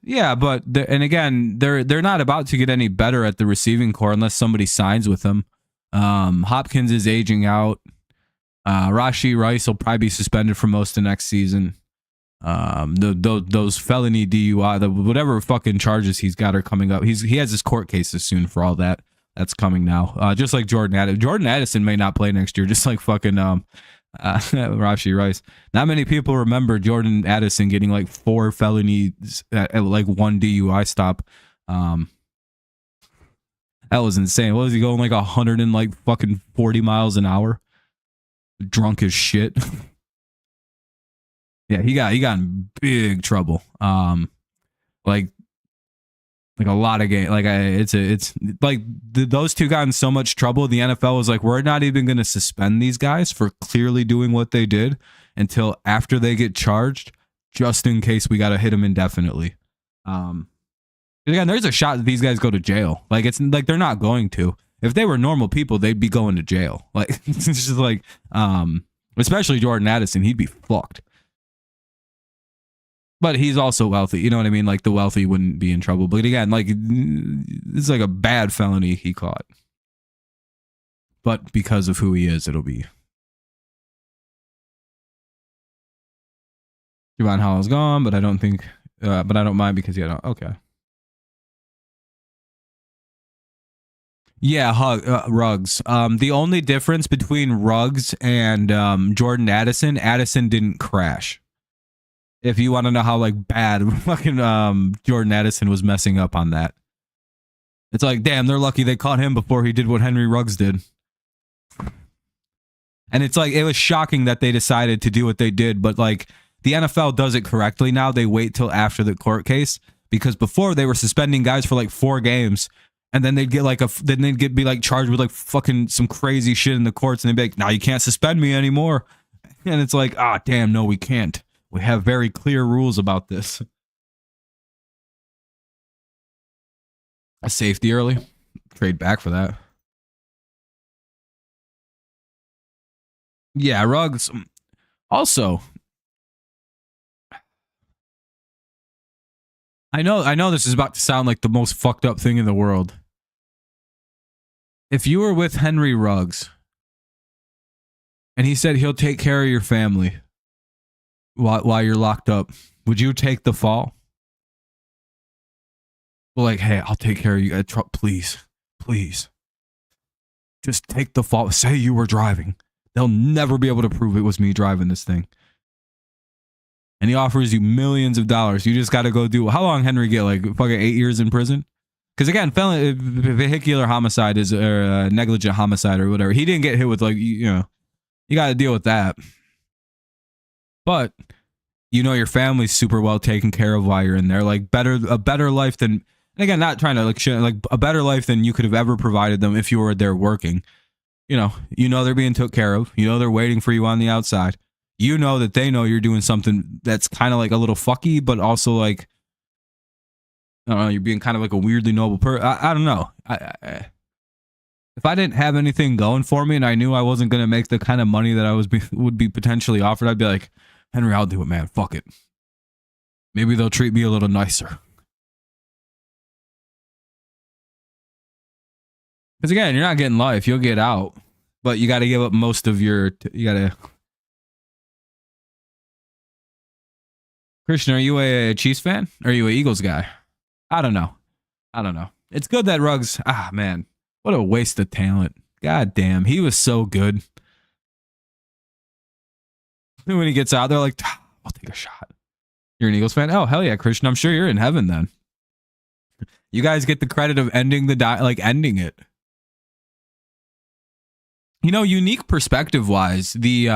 yeah, but and again, they're not about to get any better at the receiving core unless somebody signs with them. Hopkins is aging out. Rashee Rice will probably be suspended for most of next season. Those felony DUI, whatever fucking charges he's got are coming up. He has his court cases soon for all that. That's coming now. Just like Jordan Addison. Jordan Addison may not play next year, just like fucking Rashee Rice. Not many people remember Jordan Addison getting like 4 felonies at like 1 DUI stop. That was insane. What was he going like 100 and like fucking 40 miles an hour? Drunk as shit. Yeah, he got in big trouble. Like a lot of game. Like it's like those two got in so much trouble. The NFL was like, we're not even going to suspend these guys for clearly doing what they did until after they get charged, just in case we got to hit them indefinitely. Again, there's a shot that these guys go to jail. Like it's like they're not going to. If they were normal people, they'd be going to jail. Like it's just like Especially Jordan Addison, he'd be fucked. But he's also wealthy. You know what I mean? Like the wealthy wouldn't be in trouble. But again, like it's like a bad felony he caught. But because of who he is, it'll be. Javon Hollow's gone, but I don't think, but I don't mind because okay. Yeah, Ruggs. The only difference between Ruggs and Jordan Addison didn't crash. If you want to know how like bad fucking Jordan Addison was messing up on that. It's like, damn, they're lucky they caught him before he did what Henry Ruggs did. And it's like, it was shocking that they decided to do what they did, but like the NFL does it correctly now. They wait till after the court case, because before they were suspending guys for like 4 games. And then they'd get like be like charged with like fucking some crazy shit in the courts, and they'd be like, "Now you can't suspend me anymore." And it's like, ah, damn, no, we can't. We have very clear rules about this. A safety early, trade back for that. Yeah, Ruggs. Also, I know this is about to sound like the most fucked up thing in the world. If you were with Henry Ruggs and he said he'll take care of your family while you're locked up, would you take the fall? Well, like, hey, I'll take care of you. Please. Just take the fall. Say you were driving. They'll never be able to prove it was me driving this thing. And he offers you millions of dollars. You just got to go do. How long Henry get? Like fucking 8 years in prison? Because again, vehicular homicide is negligent homicide or whatever. He didn't get hit with like, you got to deal with that. But your family's super well taken care of while you're in there. Like a better life than. And again, not trying to like shit, like a better life than you could have ever provided them if you were there working. They're being took care of. They're waiting for you on the outside. That they know you're doing something that's kind of like a little fucky, but also like, I don't know, you're being kind of like a weirdly noble person. I don't know. If I didn't have anything going for me and I knew I wasn't going to make the kind of money that I would be potentially offered, I'd be like, Henry, I'll do it, man. Fuck it. Maybe they'll treat me a little nicer. Because again, you're not getting life. You'll get out. But you got to give up most of your... You got to... Christian, are you a Chiefs fan? Or are you an Eagles guy? I don't know. It's good that Ruggs... Ah, man. What a waste of talent. God damn. He was so good. And when he gets out, they're like, I'll take a shot. You're an Eagles fan? Oh, hell yeah, Christian. I'm sure you're in heaven then. You guys get the credit of ending ending it. Unique perspective-wise, the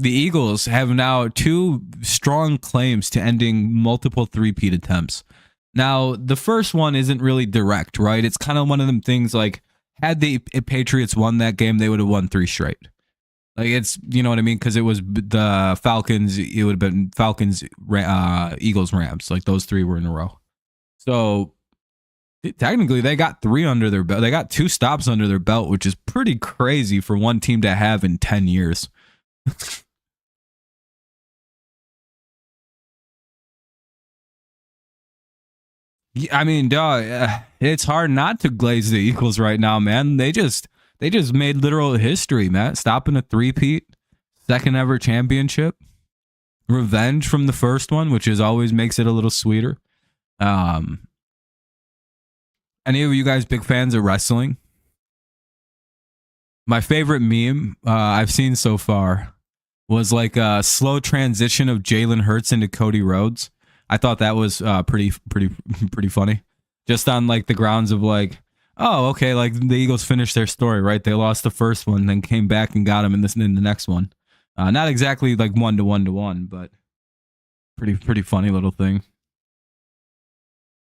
Eagles have now 2 strong claims to ending multiple three-peat attempts. Now, the first one isn't really direct, right? It's kind of one of them things like, had the Patriots won that game, they would have won 3 straight. Like, it's, you know what I mean? Because it was the Falcons, it would have been Falcons, Eagles, Rams. Like, those 3 were in a row. So, technically, they got 3 under their belt. They got 2 stops under their belt, which is pretty crazy for one team to have in 10 years. I mean, dog, it's hard not to glaze the Eagles right now, man. They just made literal history, man. Stopping a 3-peat, 2nd ever championship, revenge from the first one, which always makes it a little sweeter. Any of you guys big fans of wrestling? My favorite meme I've seen so far was like a slow transition of Jalen Hurts into Cody Rhodes. I thought that was pretty funny. Just on like the grounds of like, oh, okay, like the Eagles finished their story, right? They lost the first one, then came back and got him in the next one. Not exactly like 1-to-1, but pretty funny little thing.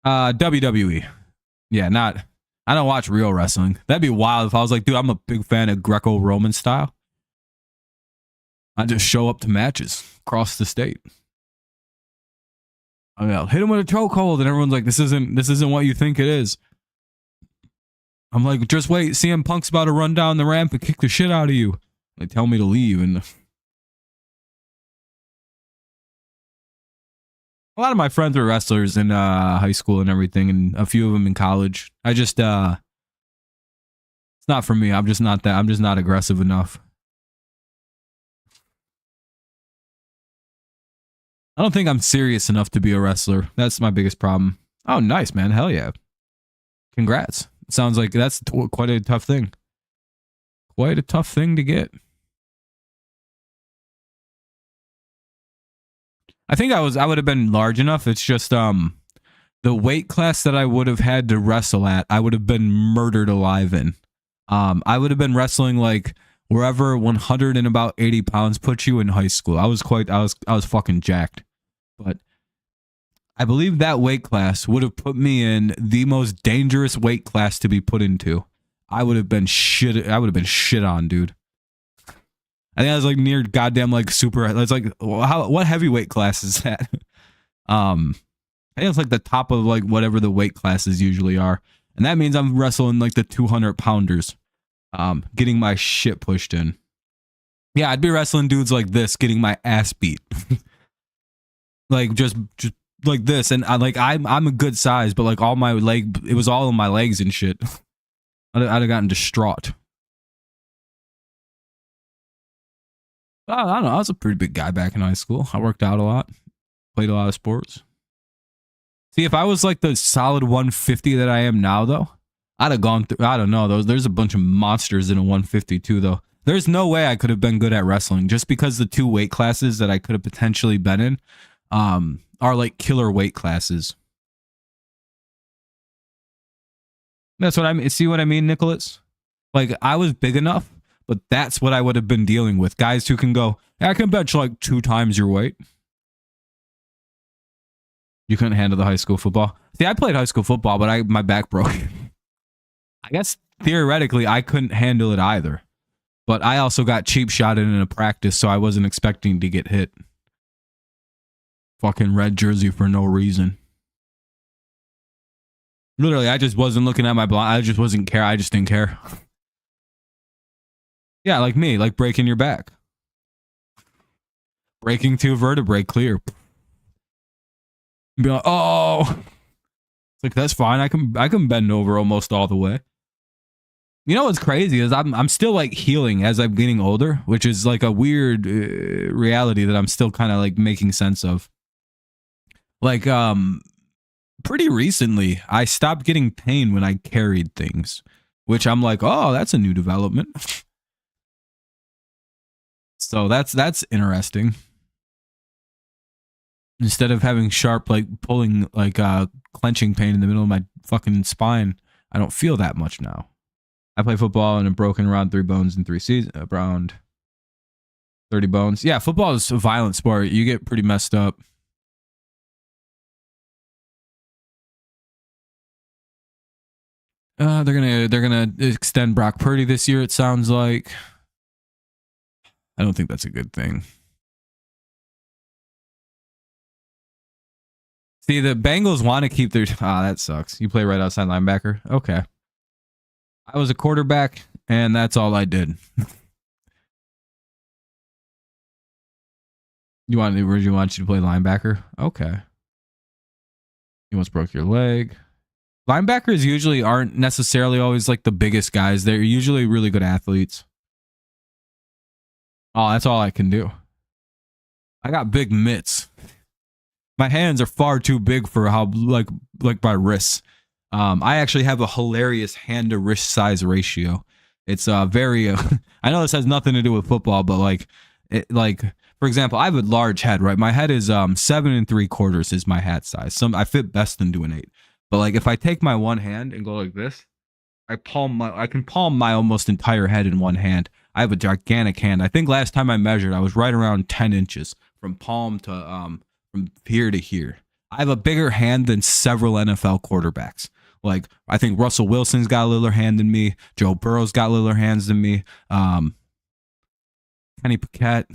WWE. Yeah, I don't watch real wrestling. That'd be wild if I was like, dude, I'm a big fan of Greco-Roman style. I just show up to matches across the state. I mean, I'll hit him with a chokehold, and everyone's like, this isn't what you think it is. I'm like, just wait, CM Punk's about to run down the ramp and kick the shit out of you. They tell me to leave, and A lot of my friends were wrestlers in high school and everything, and a few of them in college. I just it's not for me. I'm just not aggressive enough. I don't think I'm serious enough to be a wrestler. That's my biggest problem. Oh, nice, man. Hell yeah. Congrats. Sounds like that's quite a tough thing. Quite a tough thing to get. I think I would have been large enough. It's just the weight class that I would have had to wrestle at, I would have been murdered alive in. I would have been wrestling like wherever 100 and about 80 pounds put you in high school. I was fucking jacked. But I believe that weight class would have put me in the most dangerous weight class to be put into. I would have been shit on, dude. I think I was like near goddamn like super. It's like what heavyweight class is that? I think it's like the top of like whatever the weight classes usually are, and that means I'm wrestling like the 200 pounders, getting my shit pushed in. Yeah, I'd be wrestling dudes like this, getting my ass beat, like just like this, and I'm a good size, but like all my leg, it was all in my legs and shit. I'd have gotten distraught. I don't know. I was a pretty big guy back in high school. I worked out a lot, played a lot of sports. See, if I was like the solid 150 that I am now, though, I'd have gone through, I don't know, there's a bunch of monsters in a 152, though. There's no way I could have been good at wrestling just because the two weight classes that I could have potentially been in are like killer weight classes. That's what I mean. See what I mean, Nicholas? Like, I was big enough, but that's what I would have been dealing with. Guys who can go, I can bench like 2 times your weight. You couldn't handle the high school football. See, I played high school football, but my back broke. I guess theoretically I couldn't handle it either. But I also got cheap shotted in a practice, so I wasn't expecting to get hit. Fucking red jersey for no reason. Literally, I just wasn't looking at my blind. I just wasn't care. I just didn't care. Yeah, like me, like breaking your back. Breaking 2 vertebrae clear. Be like, oh. It's like, that's fine. I can bend over almost all the way. You know what's crazy is I'm still like healing as I'm getting older, which is like a weird reality that I'm still kind of like making sense of. Like pretty recently, I stopped getting pain when I carried things, which I'm like, oh, that's a new development. So that's interesting. Instead of having sharp like pulling like clenching pain in the middle of my fucking spine, I don't feel that much now. I play football and have broken around 3 bones in 3 seasons, around 30 bones. Yeah, football is a violent sport. You get pretty messed up. They're gonna extend Brock Purdy this year, it sounds like. I don't think that's a good thing. See, the Bengals want to keep their... that sucks. You play right outside linebacker? Okay. I was a quarterback, and that's all I did. You want you to play linebacker? Okay. You almost broke your leg. Linebackers usually aren't necessarily always like the biggest guys. They're usually really good athletes. Oh, that's all I can do. I got big mitts. My hands are far too big for how like my wrists. I actually have a hilarious hand to wrist size ratio. It's very. I know this has nothing to do with football, but like for example, I have a large head. Right, my head is 7 3/4 is my hat size. I fit best into an 8. But like if I take my one hand and go like this, I can palm my almost entire head in one hand. I have a gigantic hand. I think last time I measured, I was right around 10 inches from palm to from here to here. I have a bigger hand than several NFL quarterbacks. Like I think Russell Wilson's got a littler hand than me. Joe Burrow's got littler hands than me. Kenny Pickett.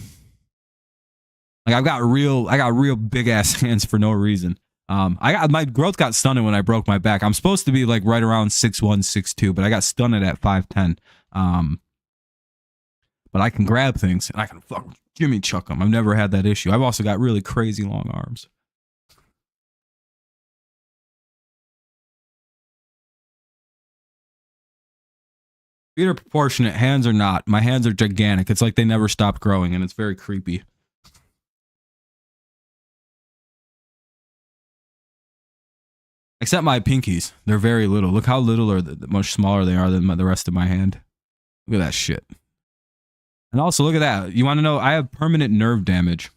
Like I got real big ass hands for no reason. My growth got stunted when I broke my back. I'm supposed to be like right around 6'1", 6'2", but I got stunted at 5'10". But I can grab things and I can fucking Jimmy chuck them. I've never had that issue. I've also got really crazy long arms. Feet are proportionate. Hands are not. My hands are gigantic. It's like they never stopped growing, and it's very creepy. Except my pinkies. They're very little. Look how little or much smaller they are than the rest of my hand. Look at that shit. And also, look at that. You want to know? I have permanent nerve damage.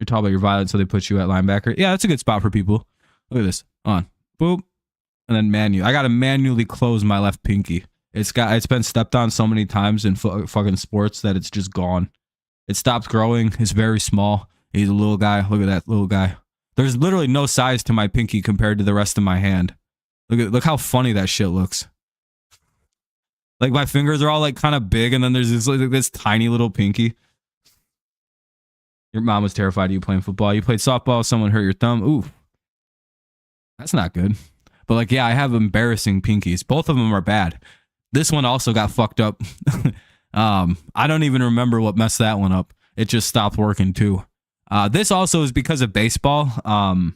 You're talking about your violence, so they put you at linebacker. Yeah, that's a good spot for people. Look at this. On. Boop. And then manual. I got to manually close my left pinky. It's been stepped on so many times in fucking sports that it's just gone. It stops growing. It's very small. He's a little guy. Look at that little guy. There's literally no size to my pinky compared to the rest of my hand. Look how funny that shit looks. Like my fingers are all like kind of big, and then there's this tiny little pinky. Your mom was terrified of you playing football. You played softball. Someone hurt your thumb. Ooh, that's not good. But like, yeah, I have embarrassing pinkies. Both of them are bad. This one also got fucked up. I don't even remember what messed that one up. It just stopped working too. This also is because of baseball. I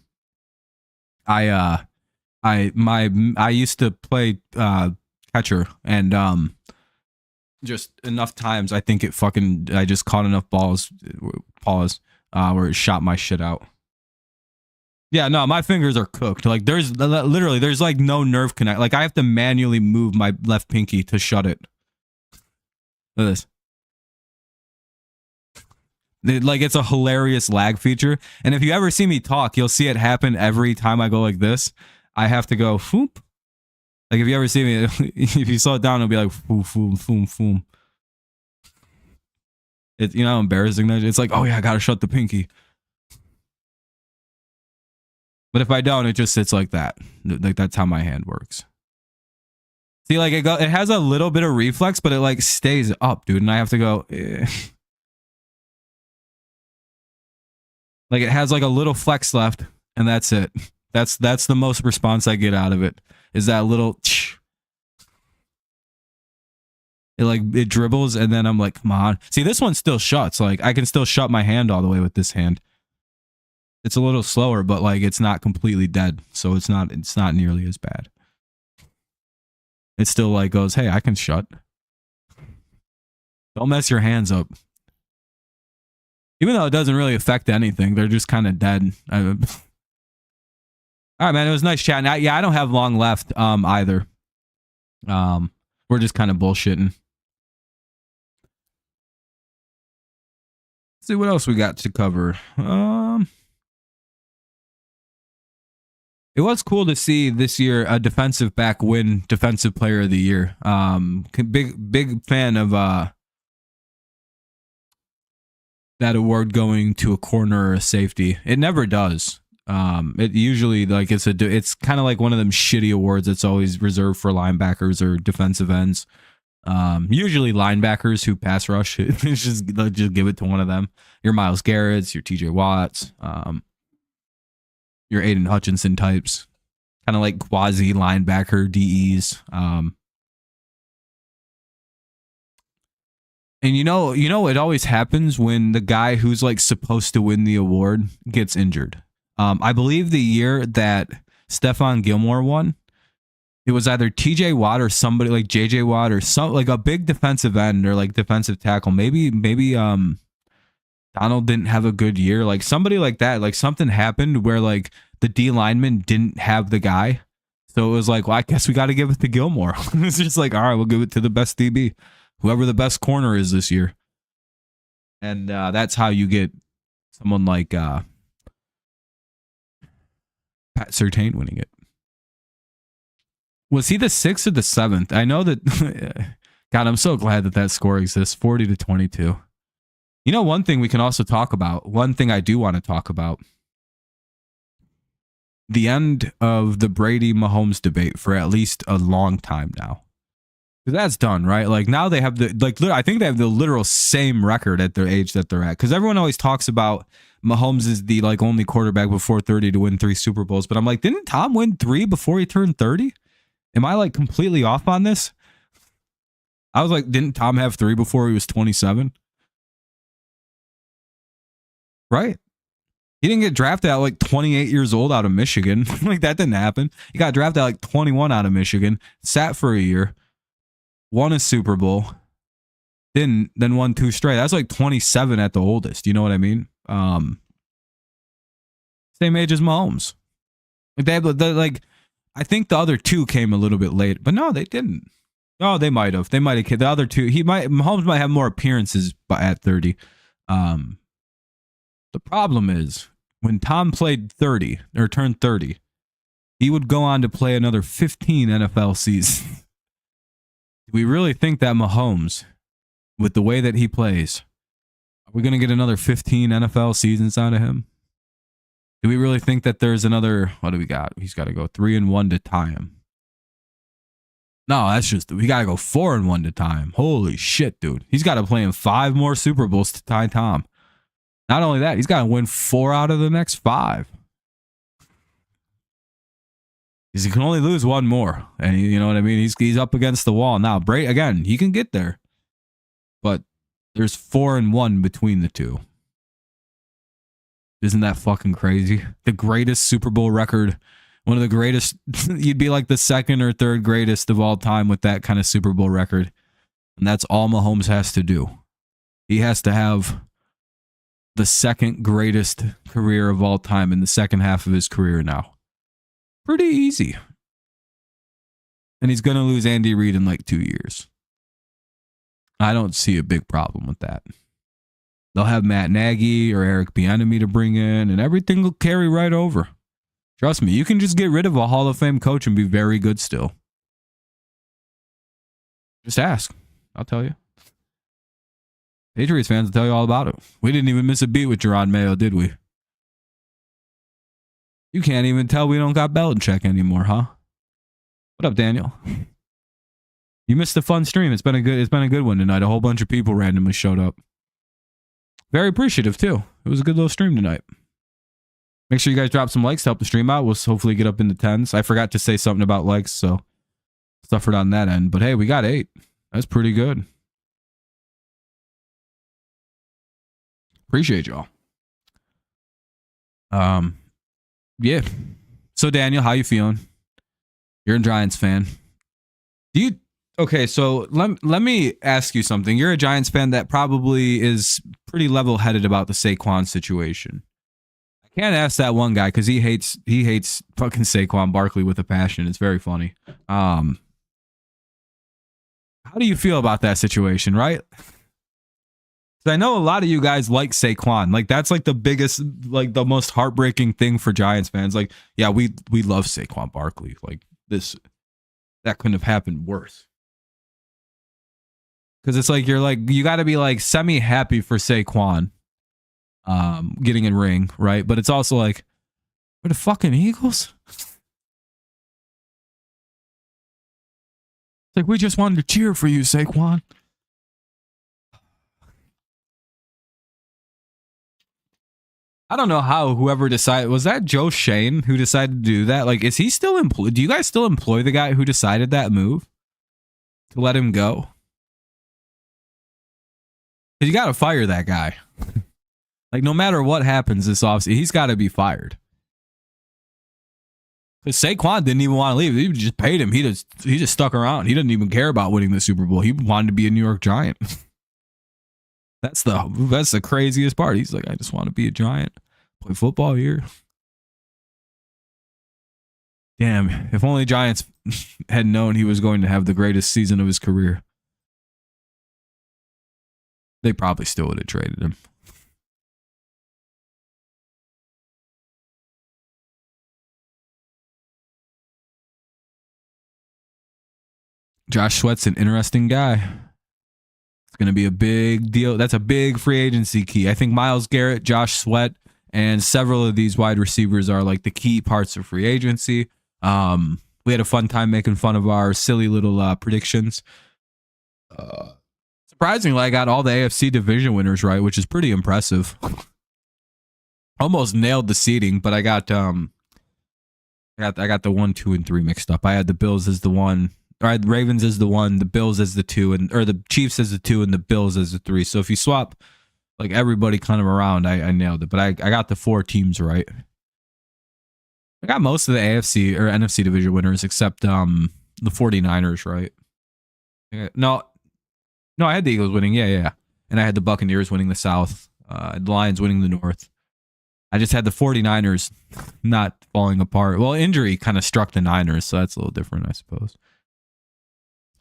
used to play catcher, and just enough times I think I just caught enough balls, where it shot my shit out. Yeah, no, my fingers are cooked. Like there's like no nerve connect. Like I have to manually move my left pinky to shut it. Look at this. Like it's a hilarious lag feature. And if you ever see me talk, you'll see it happen every time I go like this. I have to go foom. Like if you ever see me, if you slow it down, it'll be like foom, foom, foom, foom. It's, you know how embarrassing that is? It's like, oh yeah, I gotta shut the pinky. But if I don't, it just sits like that. Like that's how my hand works. See, like it has a little bit of reflex, but it like stays up, dude. And I have to go. Like it has like a little flex left, and that's it. That's the most response I get out of it. Is that little. It dribbles, and then I'm like, come on. See, this one still shuts. Like I can still shut my hand all the way with this hand. It's a little slower, but like it's not completely dead, so it's not nearly as bad. It still like goes, hey, I can shut. Don't mess your hands up. Even though it doesn't really affect anything, they're just kind of dead. All right, man, it was nice chatting. Yeah, I don't have long left either. We're just kind of bullshitting. Let's see what else we got to cover. It was cool to see this year a defensive back win Defensive Player of the Year. Big fan of that award going to a corner or a safety. It never does. It usually like it's kind of like one of them shitty awards that's always reserved for linebackers or defensive ends. Usually linebackers who pass rush. It's just give it to one of them. Your Myles Garrett's, your TJ Watts, your Aiden Hutchinson types, kind of like quasi linebacker DEs. And you know, it always happens when the guy who's like supposed to win the award gets injured. I believe the year that Stephon Gilmore won, it was either TJ Watt or somebody like JJ Watt or some like a big defensive end or like defensive tackle. Maybe Donald didn't have a good year. Like somebody like that, like something happened where like the D lineman didn't have the guy. So it was like, well, I guess we got to give it to Gilmore. It's just like, all right, we'll give it to the best DB, whoever the best corner is this year. And that's how you get someone like Pat Surtain winning it. Was he the 6th or the 7th? I know that. God, I'm so glad that score exists. 40-22. You know, one thing we can also talk about. One thing I do want to talk about. The end of the Brady Mahomes debate for at least a long time now. That's done, right? Like now they have I think they have the literal same record at their age that they're at. Because everyone always talks about Mahomes is the like only quarterback before 30 to win 3 Super Bowls. But I'm like, didn't Tom win 3 before he turned 30? Am I like completely off on this? I was like, didn't Tom have 3 before he was 27? Right? He didn't get drafted at like 28 years old out of Michigan. Like that didn't happen. He got drafted at like 21 out of Michigan, sat for a year, won a Super Bowl, then won 2 straight. That's like 27 at the oldest. You know what I mean? Same age as Mahomes. Like I think the other 2 came a little bit late, but no, they didn't. Oh, they might have. The other 2. Mahomes might have more appearances at 30. The problem is when Tom played 30 or turned 30, he would go on to play another 15 NFL seasons. Do we really think that Mahomes, with the way that he plays, are we going to get another 15 NFL seasons out of him? Do we really think that there's another, what do we got? He's got to go 3-1 to tie him. No, we got to go 4-1 to tie him. Holy shit, dude. He's got to play in 5 more Super Bowls to tie Tom. Not only that, he's got to win 4 out of the next 5. He can only lose 1 more. And you know what I mean? He's up against the wall. Now, Brady, again, he can get there. But there's 4-1 between the 2. Isn't that fucking crazy? The greatest Super Bowl record, one of the greatest. You'd be like the 2nd or 3rd greatest of all time with that kind of Super Bowl record. And that's all Mahomes has to do. He has to have the 2nd greatest career of all time in the second half of his career now. Pretty easy. And he's going to lose Andy Reid in like 2 years. I don't see a big problem with that. They'll have Matt Nagy or Eric Bieniemy to bring in, and everything will carry right over. Trust me, you can just get rid of a Hall of Fame coach and be very good still. Just ask. I'll tell you. Patriots fans will tell you all about it. We didn't even miss a beat with Jerron Mayo, did we? You can't even tell we don't got Belichick anymore, huh? What up, Daniel? You missed a fun stream. It's been a good one tonight. A whole bunch of people randomly showed up. Very appreciative too. It was a good little stream tonight. Make sure you guys drop some likes to help the stream out. We'll hopefully get up in the 10s. I forgot to say something about likes, so suffered on that end. But hey, we got 8. That's pretty good. Appreciate y'all. Yeah. So Daniel, how you feeling? You're a Giants fan. Okay, so let me ask you something. You're a Giants fan that probably is pretty level-headed about the Saquon situation. I can't ask that one guy because he hates fucking Saquon Barkley with a passion. It's very funny. How do you feel about that situation, right? Because I know a lot of you guys like Saquon. Like that's like the biggest, like the most heartbreaking thing for Giants fans. Like, yeah, we love Saquon Barkley. Like that couldn't have happened worse. Because it's like you got to be like semi-happy for Saquon getting a ring, right? But it's also like, we're the fucking Eagles? It's like, we just wanted to cheer for you, Saquon. I don't know how whoever decided, was that Joe Shane who decided to do that? Like, is he still employed? Do you guys still employ the guy who decided that move to let him go? You got to fire that guy. Like, no matter what happens this offseason, he's got to be fired. Because Saquon didn't even want to leave. He just paid him. He just stuck around. He didn't even care about winning the Super Bowl. He wanted to be a New York Giant. That's the craziest part. He's like, I just want to be a Giant. Play football here. Damn, if only Giants had known he was going to have the greatest season of his career. They probably still would have traded him. Josh Sweat's an interesting guy. It's going to be a big deal. That's a big free agency key. I think Myles Garrett, Josh Sweat, and several of these wide receivers are like the key parts of free agency. We had a fun time making fun of our silly little predictions. Surprisingly, I got all the AFC division winners right, which is pretty impressive. Almost nailed the seeding, but I got the 1, 2, and 3 mixed up. I had the Bills as the 1, or I had the Ravens as the 1, the Bills as the 2, or the Chiefs as the 2, and the Bills as the 3. So if you swap like everybody kind of around, I nailed it. But I got the 4 teams right. I got most of the AFC or NFC division winners except the 49ers right. No, no, I had the Eagles winning. Yeah. And I had the Buccaneers winning the South. The Lions winning the North. I just had the 49ers not falling apart. Well, injury kind of struck the Niners, so that's a little different, I suppose.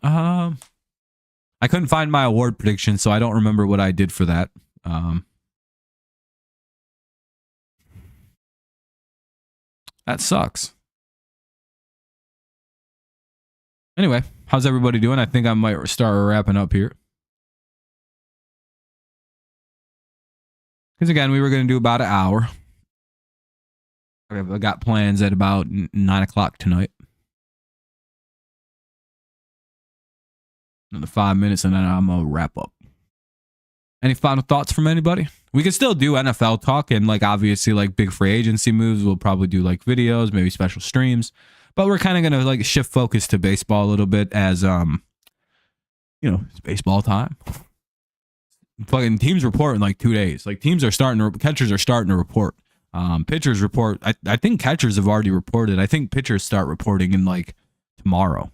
I couldn't find my award prediction, so I don't remember what I did for that. That sucks. Anyway, how's everybody doing? I think I might start wrapping up here. Because again, we were going to do about an hour. I got plans at about 9 o'clock tonight. Another 5 minutes and then I'm going to wrap up. Any final thoughts from anybody? We could still do NFL talk and like obviously like big free agency moves. We'll probably do like videos, maybe special streams. But we're kind of going to like shift focus to baseball a little bit as, it's baseball time. Fucking teams report in like 2 days. Like catchers are starting to report. Pitchers report. I think catchers have already reported. I think pitchers start reporting in like tomorrow.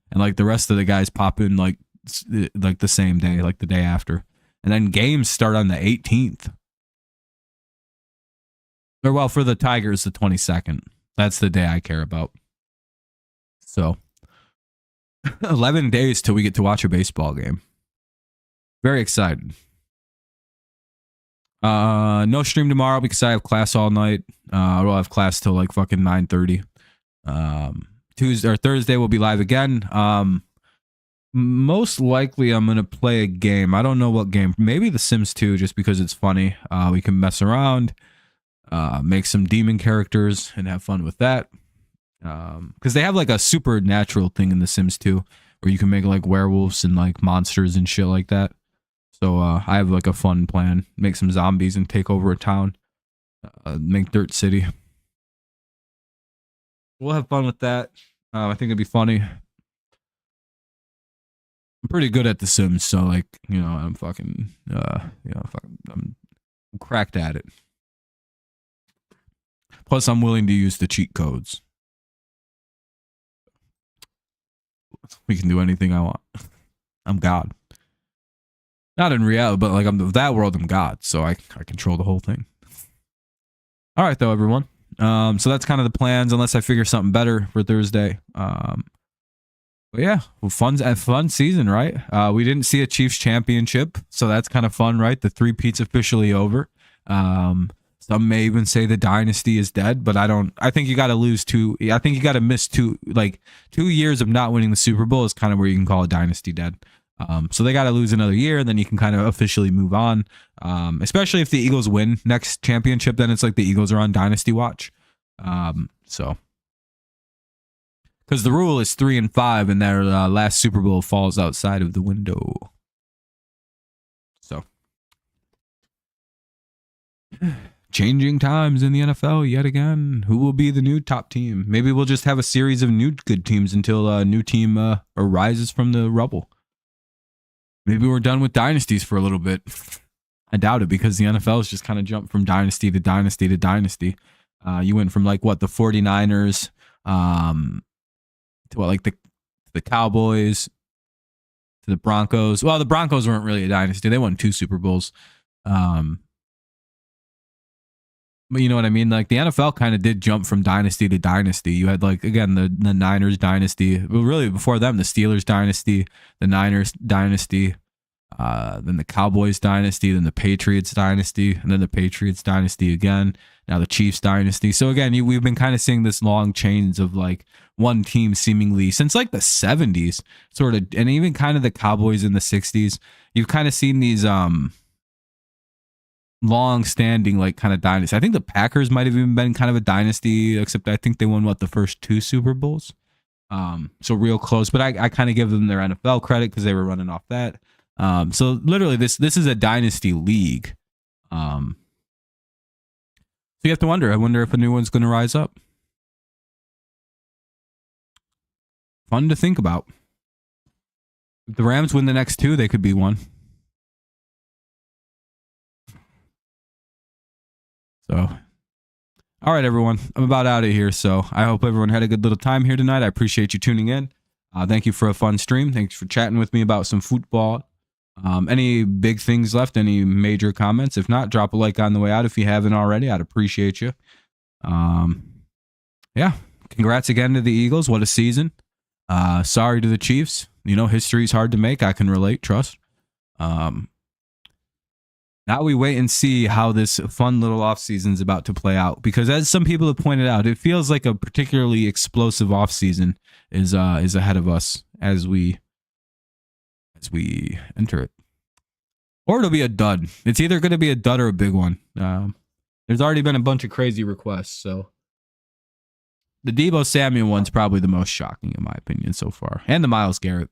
And like the rest of the guys pop in like the same day, like the day after. And then games start on the 18th. Or well, for the Tigers, the 22nd. That's the day I care about. So 11 days till we get to watch a baseball game. Very excited. No stream tomorrow because I have class all night. We'll have class till like fucking 9:30. Tuesday or Thursday we'll be live again. Most likely I'm gonna play a game. I don't know what game. Maybe The Sims 2, just because it's funny. We can mess around, make some demon characters, and have fun with that. Because they have like a supernatural thing in The Sims 2, where you can make like werewolves and like monsters and shit like that. So I have like a fun plan. Make some zombies and take over a town. Make Dirt City. We'll have fun with that. I think it'd be funny. I'm pretty good at The Sims, so like, I'm fucking, I'm cracked at it. Plus, I'm willing to use the cheat codes. We can do anything I want. I'm God. Not in reality, but like I'm that world. I'm God, so I control the whole thing. All right, though, everyone. So that's kind of the plans, unless I figure something better for Thursday. But yeah, well, fun season, right? We didn't see a Chiefs championship, so that's kind of fun, right? The three-peat's officially over. Some may even say the dynasty is dead, but I think you got to lose two. I think you got to miss 2 years of not winning the Super Bowl is kind of where you can call a dynasty dead. So they got to lose another year, and then you can kind of officially move on. Especially if the Eagles win next championship, then it's like the Eagles are on dynasty watch. So because the rule is 3-5, and their last Super Bowl falls outside of the window. So changing times in the NFL yet again. Who will be the new top team? Maybe we'll just have a series of new good teams until a new team arises from the rubble. Maybe we're done with dynasties for a little bit. I doubt it, because the NFL has just kind of jumped from dynasty to dynasty to dynasty. You went from like the 49ers to like the Cowboys to the Broncos. Well, the Broncos weren't really a dynasty. They won 2 Super Bowls. But you know what I mean? Like the NFL kind of did jump from dynasty to dynasty. You had like, again, the Niners dynasty. Well, really before them, the Steelers dynasty, the Niners dynasty, then the Cowboys dynasty, then the Patriots dynasty, and then the Patriots dynasty again. Now the Chiefs dynasty. So again, we've been kind of seeing this long chains of like one team seemingly since like the 70s, sort of, and even kind of the Cowboys in the 60s. You've kind of seen these long-standing like kind of dynasty. I think the Packers might have even been kind of a dynasty, except I think they won the first 2 Super Bowls. So real close, but I kind of give them their NFL credit because they were running off that. So literally this is a dynasty league. So you have to wonder. I wonder if a new one's going to rise up. Fun to think about. If the Rams win the next 2, they could be one. So, all right, everyone. I'm about out of here. So I hope everyone had a good little time here tonight. I appreciate you tuning in. Thank you for a fun stream. Thanks for chatting with me about some football. Any big things left? Any major comments? If not, drop a like on the way out if you haven't already. I'd appreciate you. Yeah. Congrats again to the Eagles. What a season. Sorry to the Chiefs. You know, history's hard to make. I can relate. Trust. Now we wait and see how this fun little offseason is about to play out. Because as some people have pointed out, it feels like a particularly explosive offseason is ahead of us as we enter it. Or it'll be a dud. It's either going to be a dud or a big one. There's already been a bunch of crazy requests, so the Deebo Samuel one's probably the most shocking in my opinion so far. And the Myles Garrett.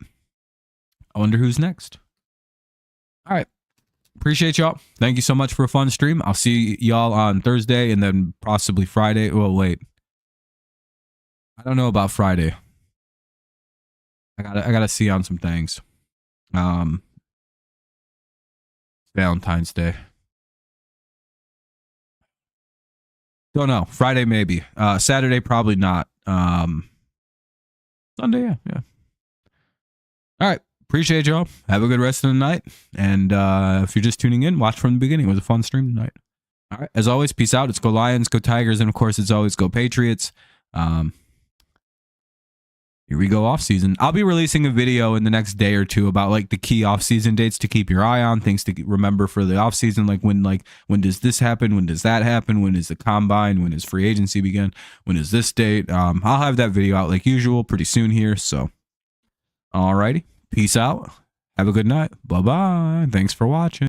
I wonder who's next. All right. Appreciate y'all. Thank you so much for a fun stream. I'll see y'all on Thursday and then possibly Friday. Well, wait. I don't know about Friday. I gotta see on some things. Valentine's Day. Don't know. Friday maybe. Saturday probably not. Sunday, yeah. All right. Appreciate y'all. Have a good rest of the night. And if you're just tuning in, watch from the beginning. It was a fun stream tonight. All right. As always, peace out. It's go Lions, go Tigers, and of course, it's always go Patriots. Here we go off season. I'll be releasing a video in the next day or two about like the key off season dates to keep your eye on, things to remember for the off season. Like when does this happen? When does that happen? When is the combine? When does free agency begin? When is this date? I'll have that video out like usual pretty soon here. So, alrighty. Peace out. Have a good night. Bye-bye. Thanks for watching.